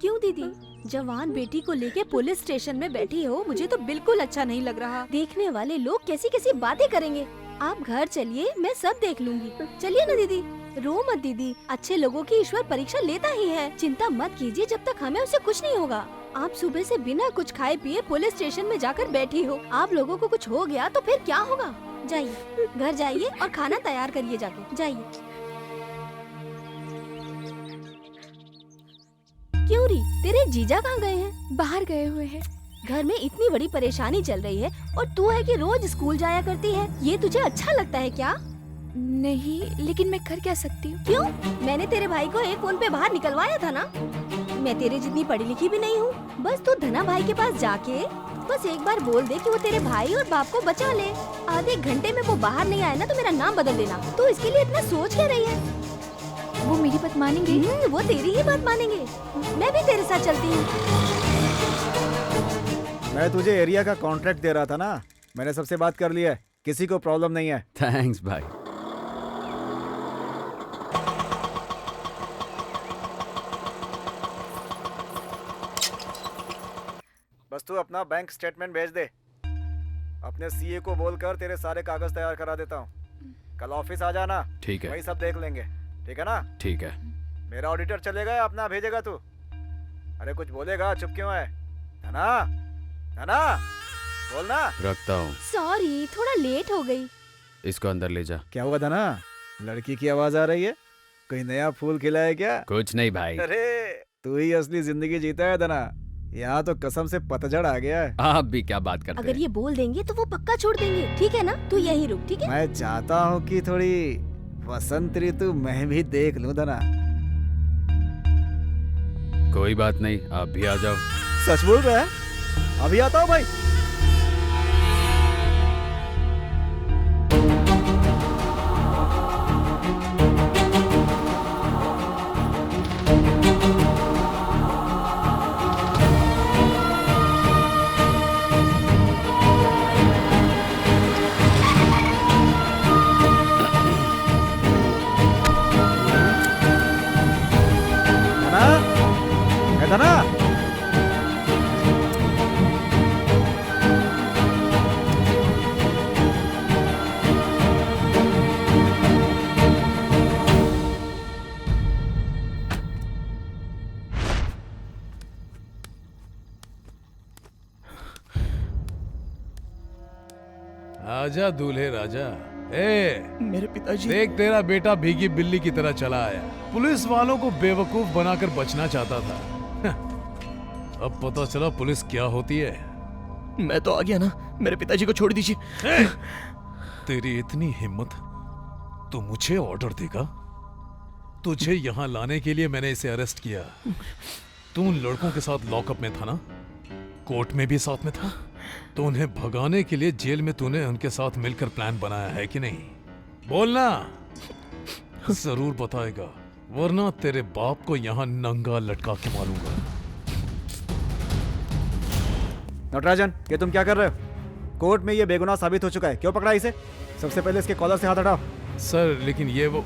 क्यों दीदी? जवान बेटी को लेके पुलिस स्टेशन में बैठी हो, मुझे तो बिल्कुल अच्छा नहीं लग रहा। देखने वाले लोग कैसी कैसी बातें करेंगे। आप घर चलिए, मैं सब देख लूंगी। चलिए ना दीदी। रो मत दीदी, अच्छे लोगों की ईश्वर परीक्षा लेता ही है। चिंता मत कीजिए, जब तक हमें उसे कुछ नहीं होगा। आप सुबह से बिना कुछ खाए पिए पुलिस स्टेशन में जाकर बैठी हो। आप लोगों को कुछ हो गया तो फिर क्या होगा? जाइए, घर जाइए और खाना तैयार करिए जाके। जाइए। क्यों री, तेरे जीजा कहाँ गए हैं? बाहर गए हुए हैं। घर में इतनी बड़ी परेशानी चल रही है और तू है कि रोज स्कूल जाया करती है। ये तुझे अच्छा लगता है क्या? नहीं, लेकिन मैं कर क्या सकती हूँ? क्यों? मैंने तेरे भाई को एक फोन पे बाहर निकलवाया था ना। मैं तेरे जितनी पढ़ी लिखी भी नहीं हूँ। बस तू धना भाई के पास जाके बस एक बार बोल दे कि वो तेरे भाई और बाप को बचा ले। आधे घंटे में वो बाहर नहीं आए ना तो मेरा नाम बदल देना। तू इसके लिए इतना सोच क्या रही है? वो मेरी बात मानेंगे? वो तेरी ही बात मानेंगे। मैं भी तेरे साथ चलती हूँ। मैं तुझे एरिया का कॉन्ट्रैक्ट दे रहा था ना, मैंने सबसे बात कर ली है। किसी को प्रॉब्लम नहीं है। थैंक्स भाई। बस तू अपना बैंक स्टेटमेंट भेज दे। अपने सीए को बोलकर तेरे सारे कागज तैयार करा देता हूँ। कल ऑफिस आ जाना। ठीक है। वही सब देख लेंगे। ठीक है ना? ठीक है। मेरा ऑडिटर चलेगा या अपना भेजेगा तू? अरे कुछ बोलेगा, चुप क्यों है? धना, धना, बोलना। रखता हूँ। सॉरी, थोड़ा लेट हो गई। इसको अंदर ले जा। क्या हुआ धना? लड़की की आवाज आ रही है? कोई नया फूल खिला है क्या? कुछ नहीं भाई। अरे तू ही असली जिंदगी जीता है धना। यहाँ तो कसम से पतझड़ आ गया है। आप भी क्या बात करते हैं? अगर ये बोल देंगे तो वो पक्का छोड़ देंगे। ठीक है ना? तू यही रुक। ठीक है? मैं चाहता हूँ कि थोड़ी वसंत ऋतु मैं भी देख लूं धना। कोई बात नहीं, आप भी आ जाओ। सच बोल रहा है? अभी आता हूँ भाई। आजा दूल्हे राजा। ए मेरे पिताजी। देख तेरा बेटा भीगी बिल्ली की तरह चला आया। पुलिस वालों को बेवकूफ बनाकर बचना चाहता था। अब पता चला पुलिस क्या होती है। मैं तो आ गया ना, मेरे पिताजी को छोड़ दीजिए। तेरी इतनी हिम्मत, तू मुझे ऑर्डर देगा? तुझे यहाँ लाने के लिए मैंने इसे अरेस्ट किया। तू उन लड़कों के साथ लॉकअप में था ना, कोर्ट में भी साथ में था, तो उन्हें भगाने के लिए जेल में तूने उनके साथ मिलकर प्लान बनाया है कि नहीं? बोलना। जरूर बताएगा, वरना तेरे बाप को यहाँ नंगा लटका के मारूंगा। नटराजन, ये तुम क्या कर रहे हो? कोर्ट में ये बेगुनाह साबित हो चुका है, क्यों पकड़ा इसे? सबसे पहले इसके कॉलर से हाथ हटाओ। सर लेकिन ये वो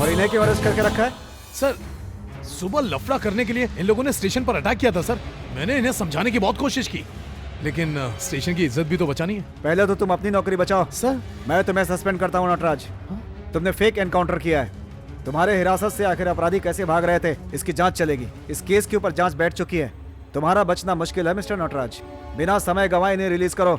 और इन्हें क्यों अरेस्ट करके रखा है? सर सुबह लफड़ा करने के लिए इन लोगों ने स्टेशन पर अटैक किया था सर। मैंने इन्हें समझाने की बहुत कोशिश की, लेकिन स्टेशन की इज्जत भी तो बचानी है। पहले तो तुम अपनी नौकरी बचाओ। सर मैं तुम्हें सस्पेंड करता हूँ नटराज। तुमने फेक एनकाउंटर किया है। तुम्हारे हिरासत से आखिर अपराधी कैसे भाग रहे थे, इसकी जांच चलेगी। इस केस के ऊपर जांच बैठ चुकी है। तुम्हारा बचना मुश्किल है मिस्टर नटराज। बिना समय गंवाए इन्हें रिलीज करो।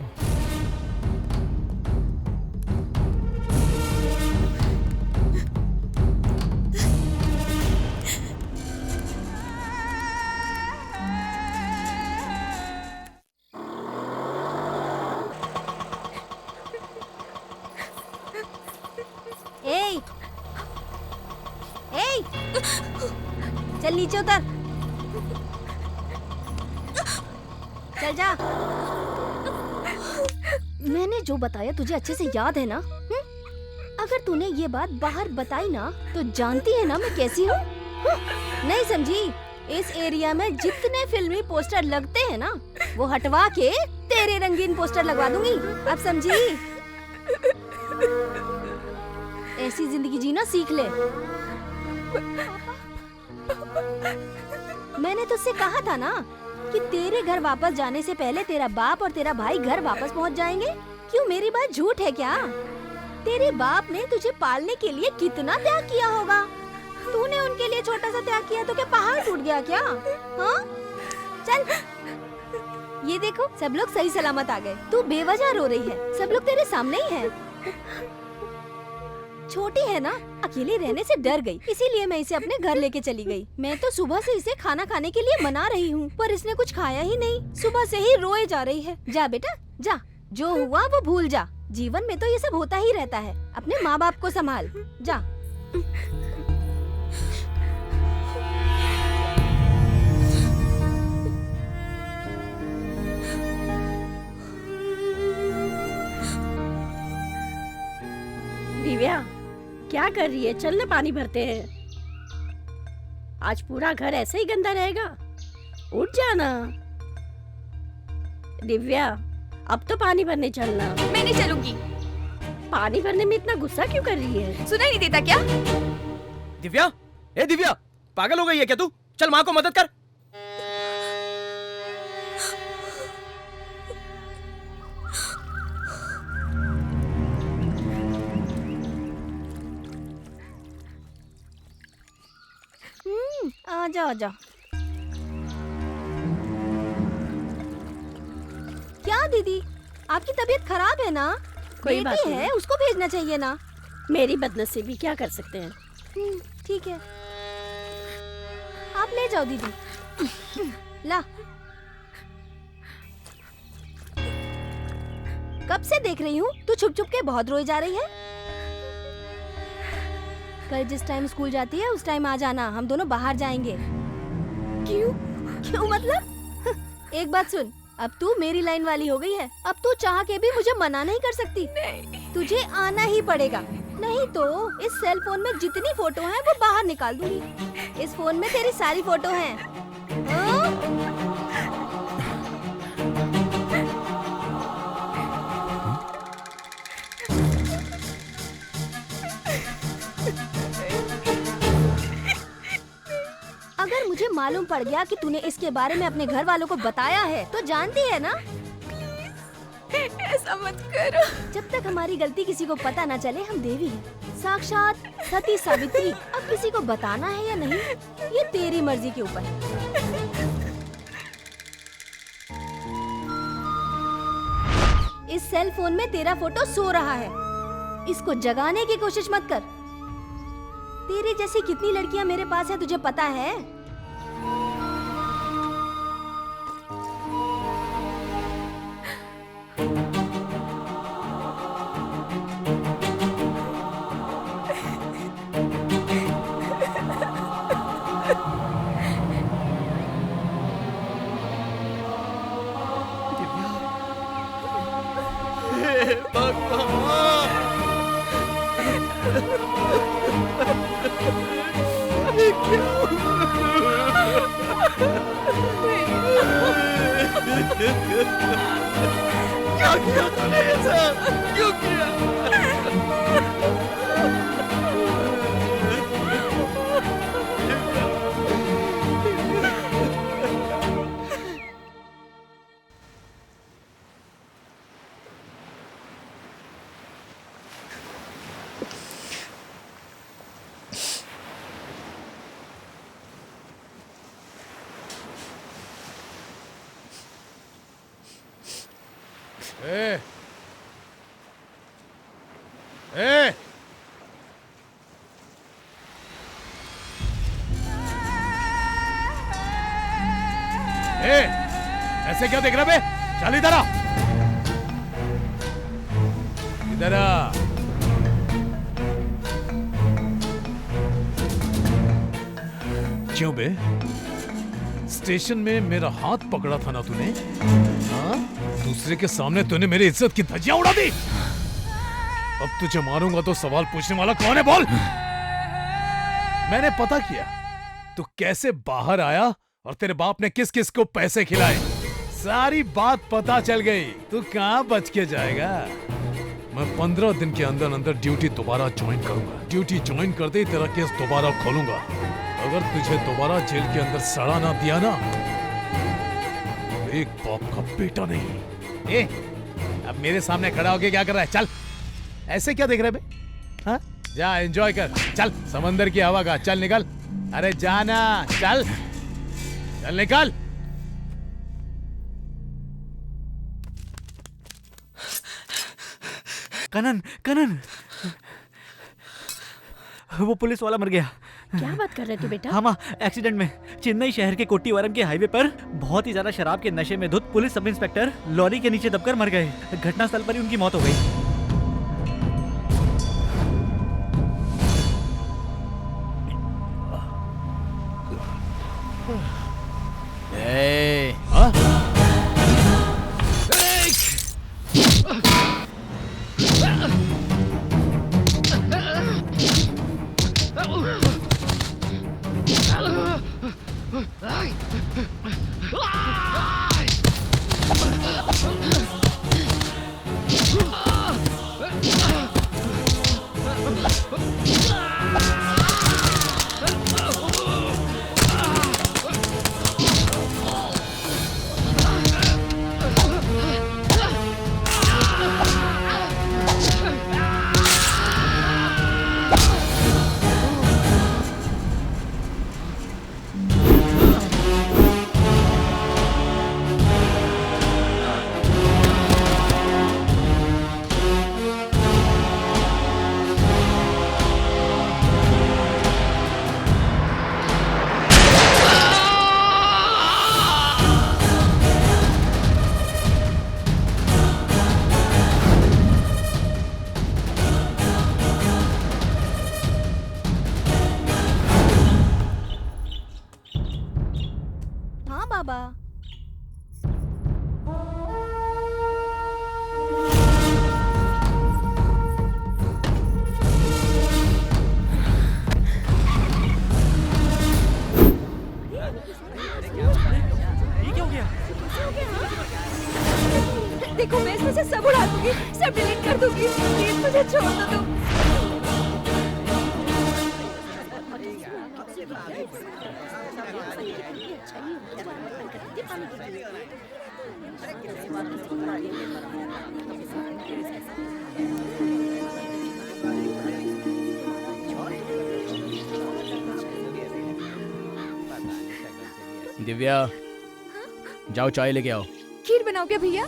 चल नीचे उतर। चल जा। मैंने जो बताया तुझे अच्छे से याद है ना? अगर तूने ये बात बाहर बताई ना तो जानती है ना मैं कैसी हूँ? नहीं समझी? इस एरिया में जितने फिल्मी पोस्टर लगते हैं ना वो हटवा के तेरे रंगीन पोस्टर लगवा दूंगी। अब समझी? ऐसी जिंदगी जीना सीख ले। मैंने तुझसे कहा था ना कि तेरे घर वापस जाने से पहले तेरा बाप और तेरा भाई घर वापस पहुंच जाएंगे। क्यों मेरी बात झूठ है क्या? तेरे बाप ने तुझे पालने के लिए कितना त्याग किया होगा। तूने उनके लिए छोटा सा त्याग किया तो क्या पहाड़ टूट गया क्या? हाँ? चल। ये देखो सब लोग सही सलामत आ गए। तू बेवजह रो रही है, सब लोग तेरे सामने ही हैं। छोटी है ना, अकेले रहने से डर गई, इसीलिए मैं इसे अपने घर लेके चली गई। मैं तो सुबह से इसे खाना खाने के लिए मना रही हूँ, पर इसने कुछ खाया ही नहीं। सुबह से ही रोए जा रही है। जा बेटा जा, जो हुआ वो भूल जा। जीवन में तो ये सब होता ही रहता है। अपने माँ बाप को संभाल। जा। दिव्या क्या कर रही है? चल ना पानी भरते हैं। आज पूरा घर ऐसे ही गंदा रहेगा। उठ जाना दिव्या, अब तो पानी भरने चलना। मैं नहीं चलूंगी। पानी भरने में इतना गुस्सा क्यों कर रही है? सुनाई नहीं देता क्या? दिव्या, ए दिव्या, पागल हो गई है क्या तू? चल माँ को मदद कर। आजा आजा। क्या दीदी, आपकी तबीयत खराब है ना? कोई बात बेटी नहीं है, उसको भेजना चाहिए ना। मेरी बदनसीबी, क्या कर सकते हैं। ठीक है, आप ले जाओ दीदी। ला। कब से देख रही हूँ तू छुप छुप के बहुत रोई जा रही है। कल जिस टाइम स्कूल जाती है उस टाइम आ जाना, हम दोनों बाहर जाएंगे। क्यों? क्यों मतलब? एक बात सुन, अब तू मेरी लाइन वाली हो गई है। अब तू चाह के भी मुझे मना नहीं कर सकती। तुझे आना ही पड़ेगा, नहीं तो इस सेल फोन में जितनी फोटो हैं वो बाहर निकाल दूंगी। इस फोन में तेरी सारी फोटो हैं। अगर मुझे मालूम पड़ गया कि तूने इसके बारे में अपने घर वालों को बताया है तो जानती है ना, ऐसा मत करो। जब तक हमारी गलती किसी को पता ना चले हम देवी हैं। साक्षात सती सावित्री। अब किसी को बताना है या नहीं, ये तेरी मर्जी के ऊपर है। इस सेल फोन में तेरा फोटो सो रहा है, इसको जगाने की कोशिश मत कर। तेरे जैसी कितनी लड़कियां मेरे पास है तुझे पता है? क्या किया तूने ये सब? क्यों किया? ए! ए! ए! ऐसे क्या देख रहा बे? चल इधर आ! इधर आ! क्यों बे? स्टेशन में मेरा हाथ पकड़ा था ना तूने? हाँ? दूसरे के सामने तूने मेरी इज्जत की धज्जियां उड़ा दी। अब तुझे मारूंगा तो सवाल पूछने वाला कौन है बोल? मैंने पता किया तू कैसे बाहर आया और तेरे बाप ने किस किस को पैसे खिलाए। सारी बात पता चल गई। तू कहां बच के जाएगा? मैं 15 दिन के अंदर अंदर ड्यूटी दोबारा ज्वाइन करूंगा। ड्यूटी ज्वाइन करते ही तेरा केस दोबारा खोलूंगा। अगर तुझे दोबारा जेल के अंदर सड़ा ना दिया ना, एक बाप का बेटा नहीं। ए, अब मेरे सामने खड़ा होके क्या कर रहा है? चल, ऐसे क्या देख रहे बे? हाँ? जा एंजॉय कर। चल समंदर की हवा का। चल निकल। अरे जाना। चल चल निकल। कनन, कनन, वो पुलिस वाला मर गया। क्या बात कर रहे थे बेटा? हाँ माँ, एक्सीडेंट में चेन्नई शहर के कोट्टीवरम के हाईवे पर बहुत ही ज्यादा शराब के नशे में धुत पुलिस सब इंस्पेक्टर लॉरी के नीचे दबकर मर गए। घटनास्थल पर ही उनकी मौत हो गई। देखो मैं इसमें से सब उड़ा दूंगी, सब डिलीट कर दूंगी। प्लीज मुझे छोड़ दो तुम। दिव्या जाओ चाय लेके आओ। खीर बनाओगे भैया?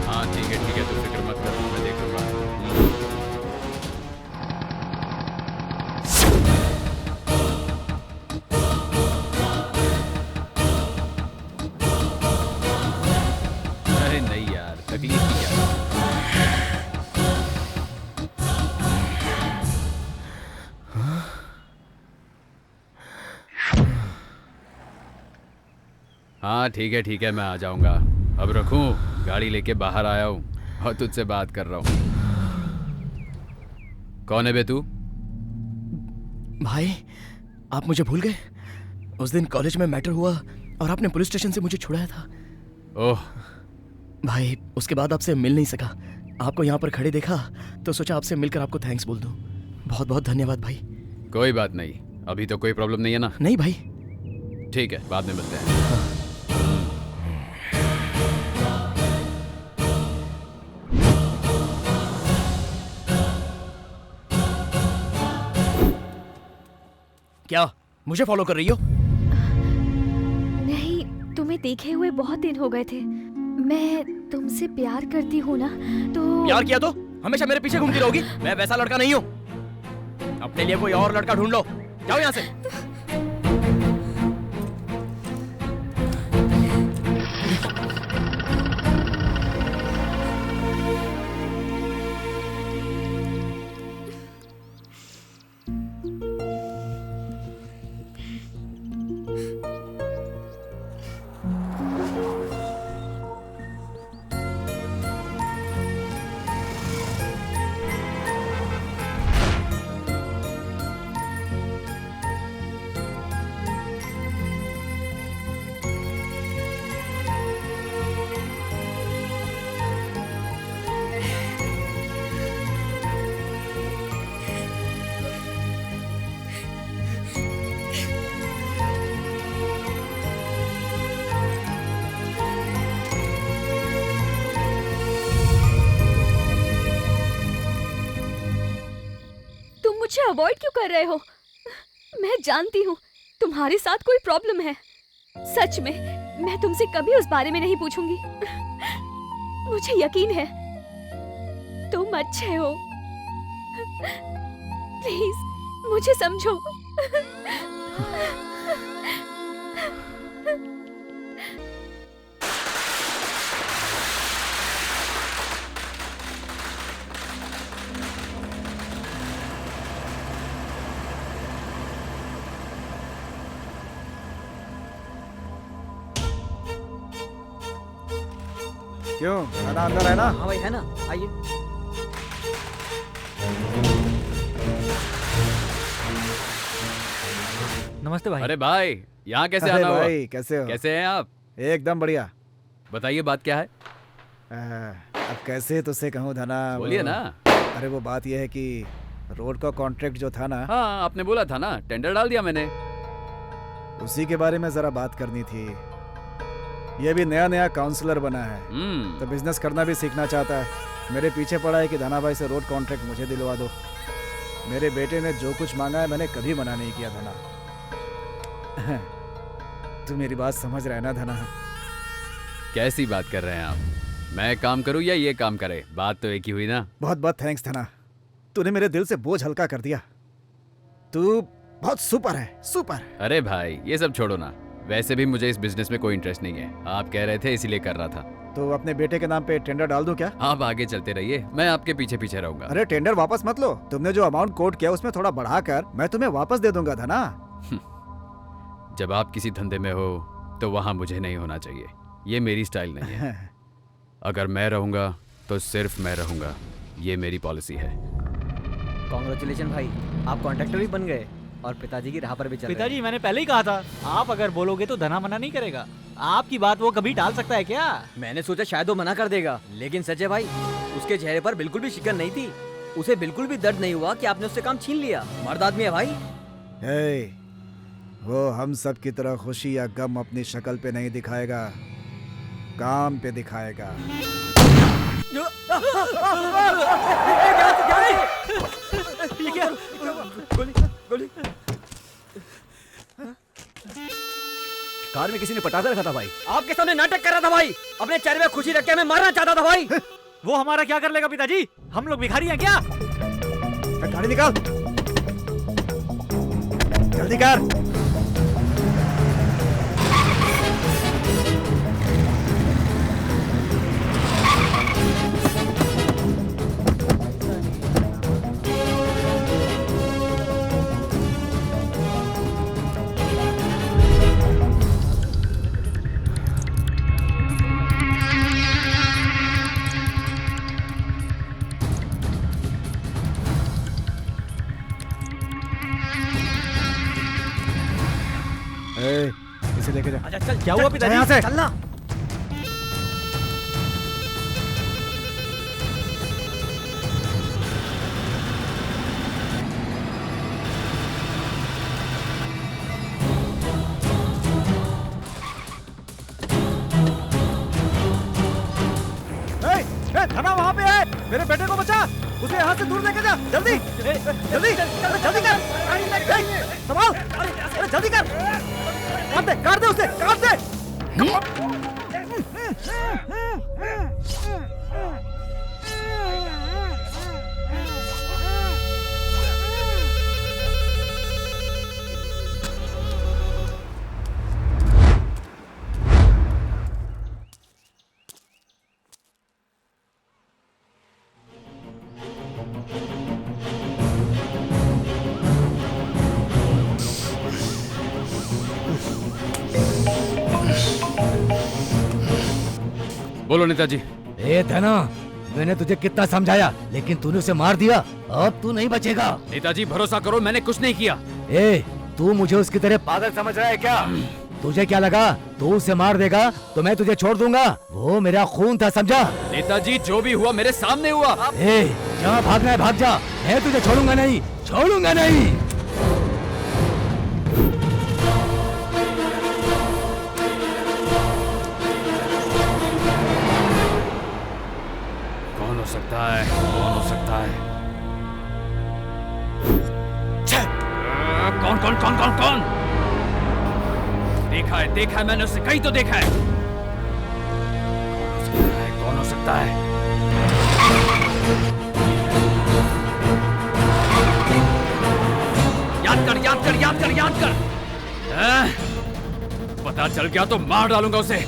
हाँ ठीक है तू फिक्र मत कर, मैं देख लूंगा। अरे नहीं यार, तकलीफ की क्या बात। हाँ ठीक है मैं आ जाऊंगा। अब रखूं, गाड़ी लेके बाहर आया हूँ और तुझसे बात कर रहा हूँ। कौन है बे तू? भाई आप मुझे भूल गए? उस दिन कॉलेज में मैटर हुआ और आपने पुलिस स्टेशन से मुझे छुड़ाया था। ओह भाई उसके बाद आपसे मिल नहीं सका। आपको यहाँ पर खड़े देखा तो सोचा आपसे मिलकर आपको थैंक्स बोल दूं। बहुत बहुत धन्यवाद भाई। कोई बात नहीं, अभी तो कोई प्रॉब्लम नहीं है ना? नहीं भाई। ठीक है, बाद में मिलते हैं। क्या मुझे फॉलो कर रही हो? नहीं, तुम्हें देखे हुए बहुत दिन हो गए थे। मैं तुमसे प्यार करती हूँ ना, तो प्यार किया तो हमेशा मेरे पीछे घूमती रहोगी? मैं वैसा लड़का नहीं हूँ। अपने लिए कोई और लड़का ढूंढ लो, जाओ यहाँ से। मुझे अवॉइड क्यों कर रहे हो? मैं जानती हूँ तुम्हारे साथ कोई प्रॉब्लम है। सच में मैं तुमसे कभी उस बारे में नहीं पूछूंगी। मुझे यकीन है तुम अच्छे हो। प्लीज मुझे समझो। क्यों खाना अंदर है ना? हाँ भाई है ना, आइए। नमस्ते भाई। अरे भाई यहाँ कैसे अरे आना हुआ? भाई कैसे हो? कैसे हैं आप? एकदम बढ़िया। बताइए बात क्या है? अब कैसे तुझसे कहूँ धना? बोलिए ना। अरे वो बात यह है कि रोड का कॉन्ट्रैक्ट जो था ना। हाँ आपने बोला था ना, टेंडर डाल दिया मैंने। उसी के बारे में जरा बात करनी थी। ये भी नया नया काउंसलर बना है तो बिजनेस करना भी सीखना चाहता है। मेरे पीछे पड़ा है कि धना भाई से रोड कॉन्ट्रैक्ट मुझे दिलवा दो। मेरे बेटे ने जो कुछ मांगा है मैंने कभी मना नहीं किया धना। तू मेरी बात समझ रहा है ना धना? कैसी बात कर रहे हैं आप? मैं काम करूं या ये काम करे, बात तो एक ही हुई ना। बहुत बहुत थैंक्स धना, तूने मेरे दिल से बोझ हल्का कर दिया। तू बहुत सुपर है, सुपर। अरे भाई ये सब छोड़ो ना, वैसे भी मुझे इस बिजनेस में कोई इंटरेस्ट नहीं है। आप कह रहे थे इसीलिए कर रहा था। तो अपने बेटे के नाम पे टेंडर डाल दूं क्या? आप आगे चलते रहिए, मैं आपके पीछे पीछे रहूंगा। अरे टेंडर वापस मत लो। तुमने जो अमाउंट कोट किया उसमें थोड़ा बढ़ाकर मैं तुम्हें वापस दे दूंगा धना। जब आप किसी धंधे में हो तो वहां मुझे नहीं होना चाहिए। ये मेरी स्टाइल नहीं है। अगर मैं रहूंगा तो सिर्फ मैं रहूंगा, ये मेरी पॉलिसी है। कॉन्ग्रेचुलेशन भाई, आप कॉन्ट्रैक्टर भी बन गए और पिताजी की राह पर भी चल रहे हैं। पिताजी मैंने पहले ही कहा था, आप अगर बोलोगे तो धना मना नहीं करेगा। आपकी बात वो कभी टाल सकता है क्या? मैंने सोचा शायद वो मना कर देगा, लेकिन सच है भाई, उसके चेहरे पर बिल्कुल भी शिकन नहीं थी। उसे बिल्कुल भी दर्द नहीं हुआ कि आपने उससे काम छीन लिया। मर्द आदमी है भाई। वो हम सब की तरह खुशी या गम अपनी शक्ल पे नहीं दिखाएगा, काम पे दिखाएगा। कार में किसी ने पटाखा रखा था भाई। आपके सामने नाटक कर रहा था भाई, अपने चेहरे में खुशी रख के हमें मारना चाहता था भाई। वो हमारा क्या कर लेगा पिताजी? हम लोग भिखारी हैं क्या? गाड़ी निकाल, जल्दी कर। इसे लेके जा। अच्छा चल, क्या हुआ पिताजी? यहाँ से चलना। धना वहाँ पे है, मेरे बेटे को बचा, उसे यहाँ से दूर लेके जा, जल्दी जल्दी जल्दी कर, संभाल, अरे जल्दी कर, काट दे उसे, काट दे। बोलो नेताजी। ए धना, मैंने तुझे कितना समझाया, लेकिन तूने उसे मार दिया। अब तू नहीं बचेगा। नेताजी भरोसा करो, मैंने कुछ नहीं किया। ए, तू मुझे उसकी तरह पागल समझ रहा है क्या? तुझे क्या लगा तू उसे मार देगा तो मैं तुझे छोड़ दूंगा? वो मेरा खून था, समझा? नेताजी जो भी हुआ मेरे सामने हुआ। ए, जहाँ भागना है भाग जा, मैं तुझे छोड़ूंगा नहीं, छोड़ूंगा नहीं। कौन हो सकता है? कौन हो सकता है? कौन कौन कौन कौन कौन? देखा है मैंने उसे, कहीं तो देखा है। कौन हो सकता है? याद कर याद कर याद कर याद कर। पता चल गया तो मार डालूंगा उसे।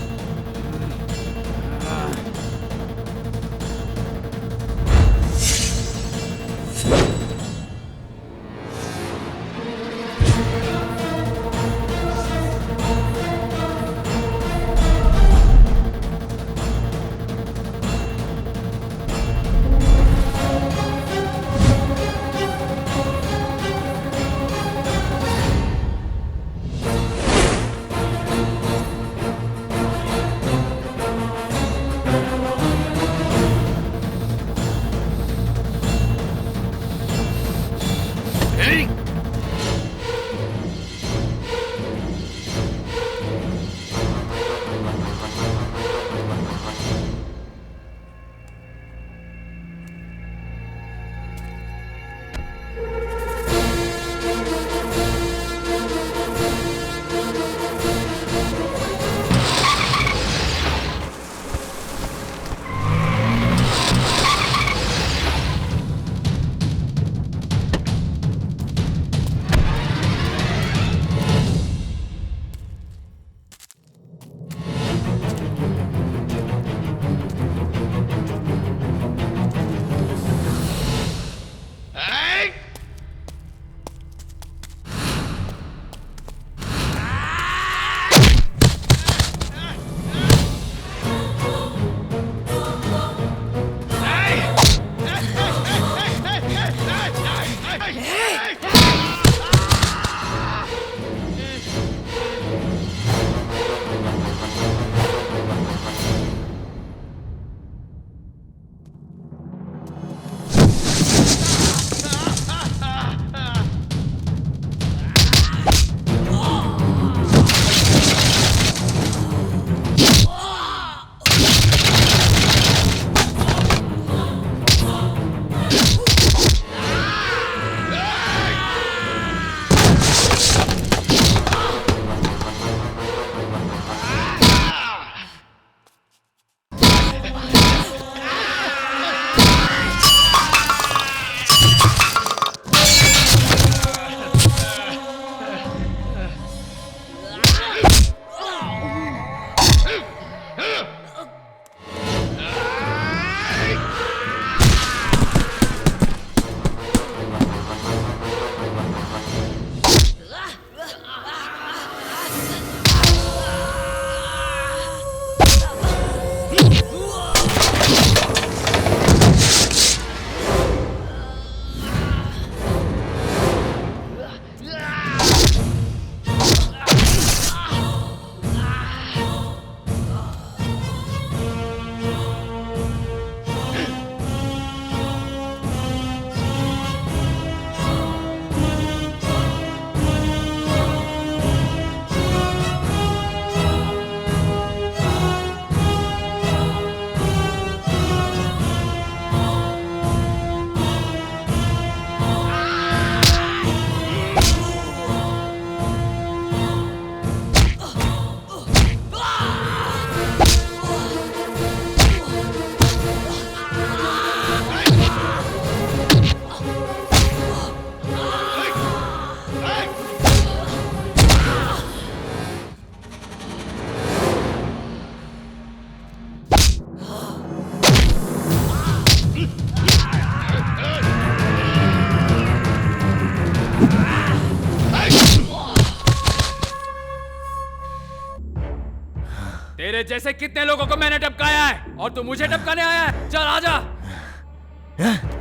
तेरे जैसे कितने लोगों को मैंने टपकाया है और तू मुझे टपकाने आया है? चल आजा।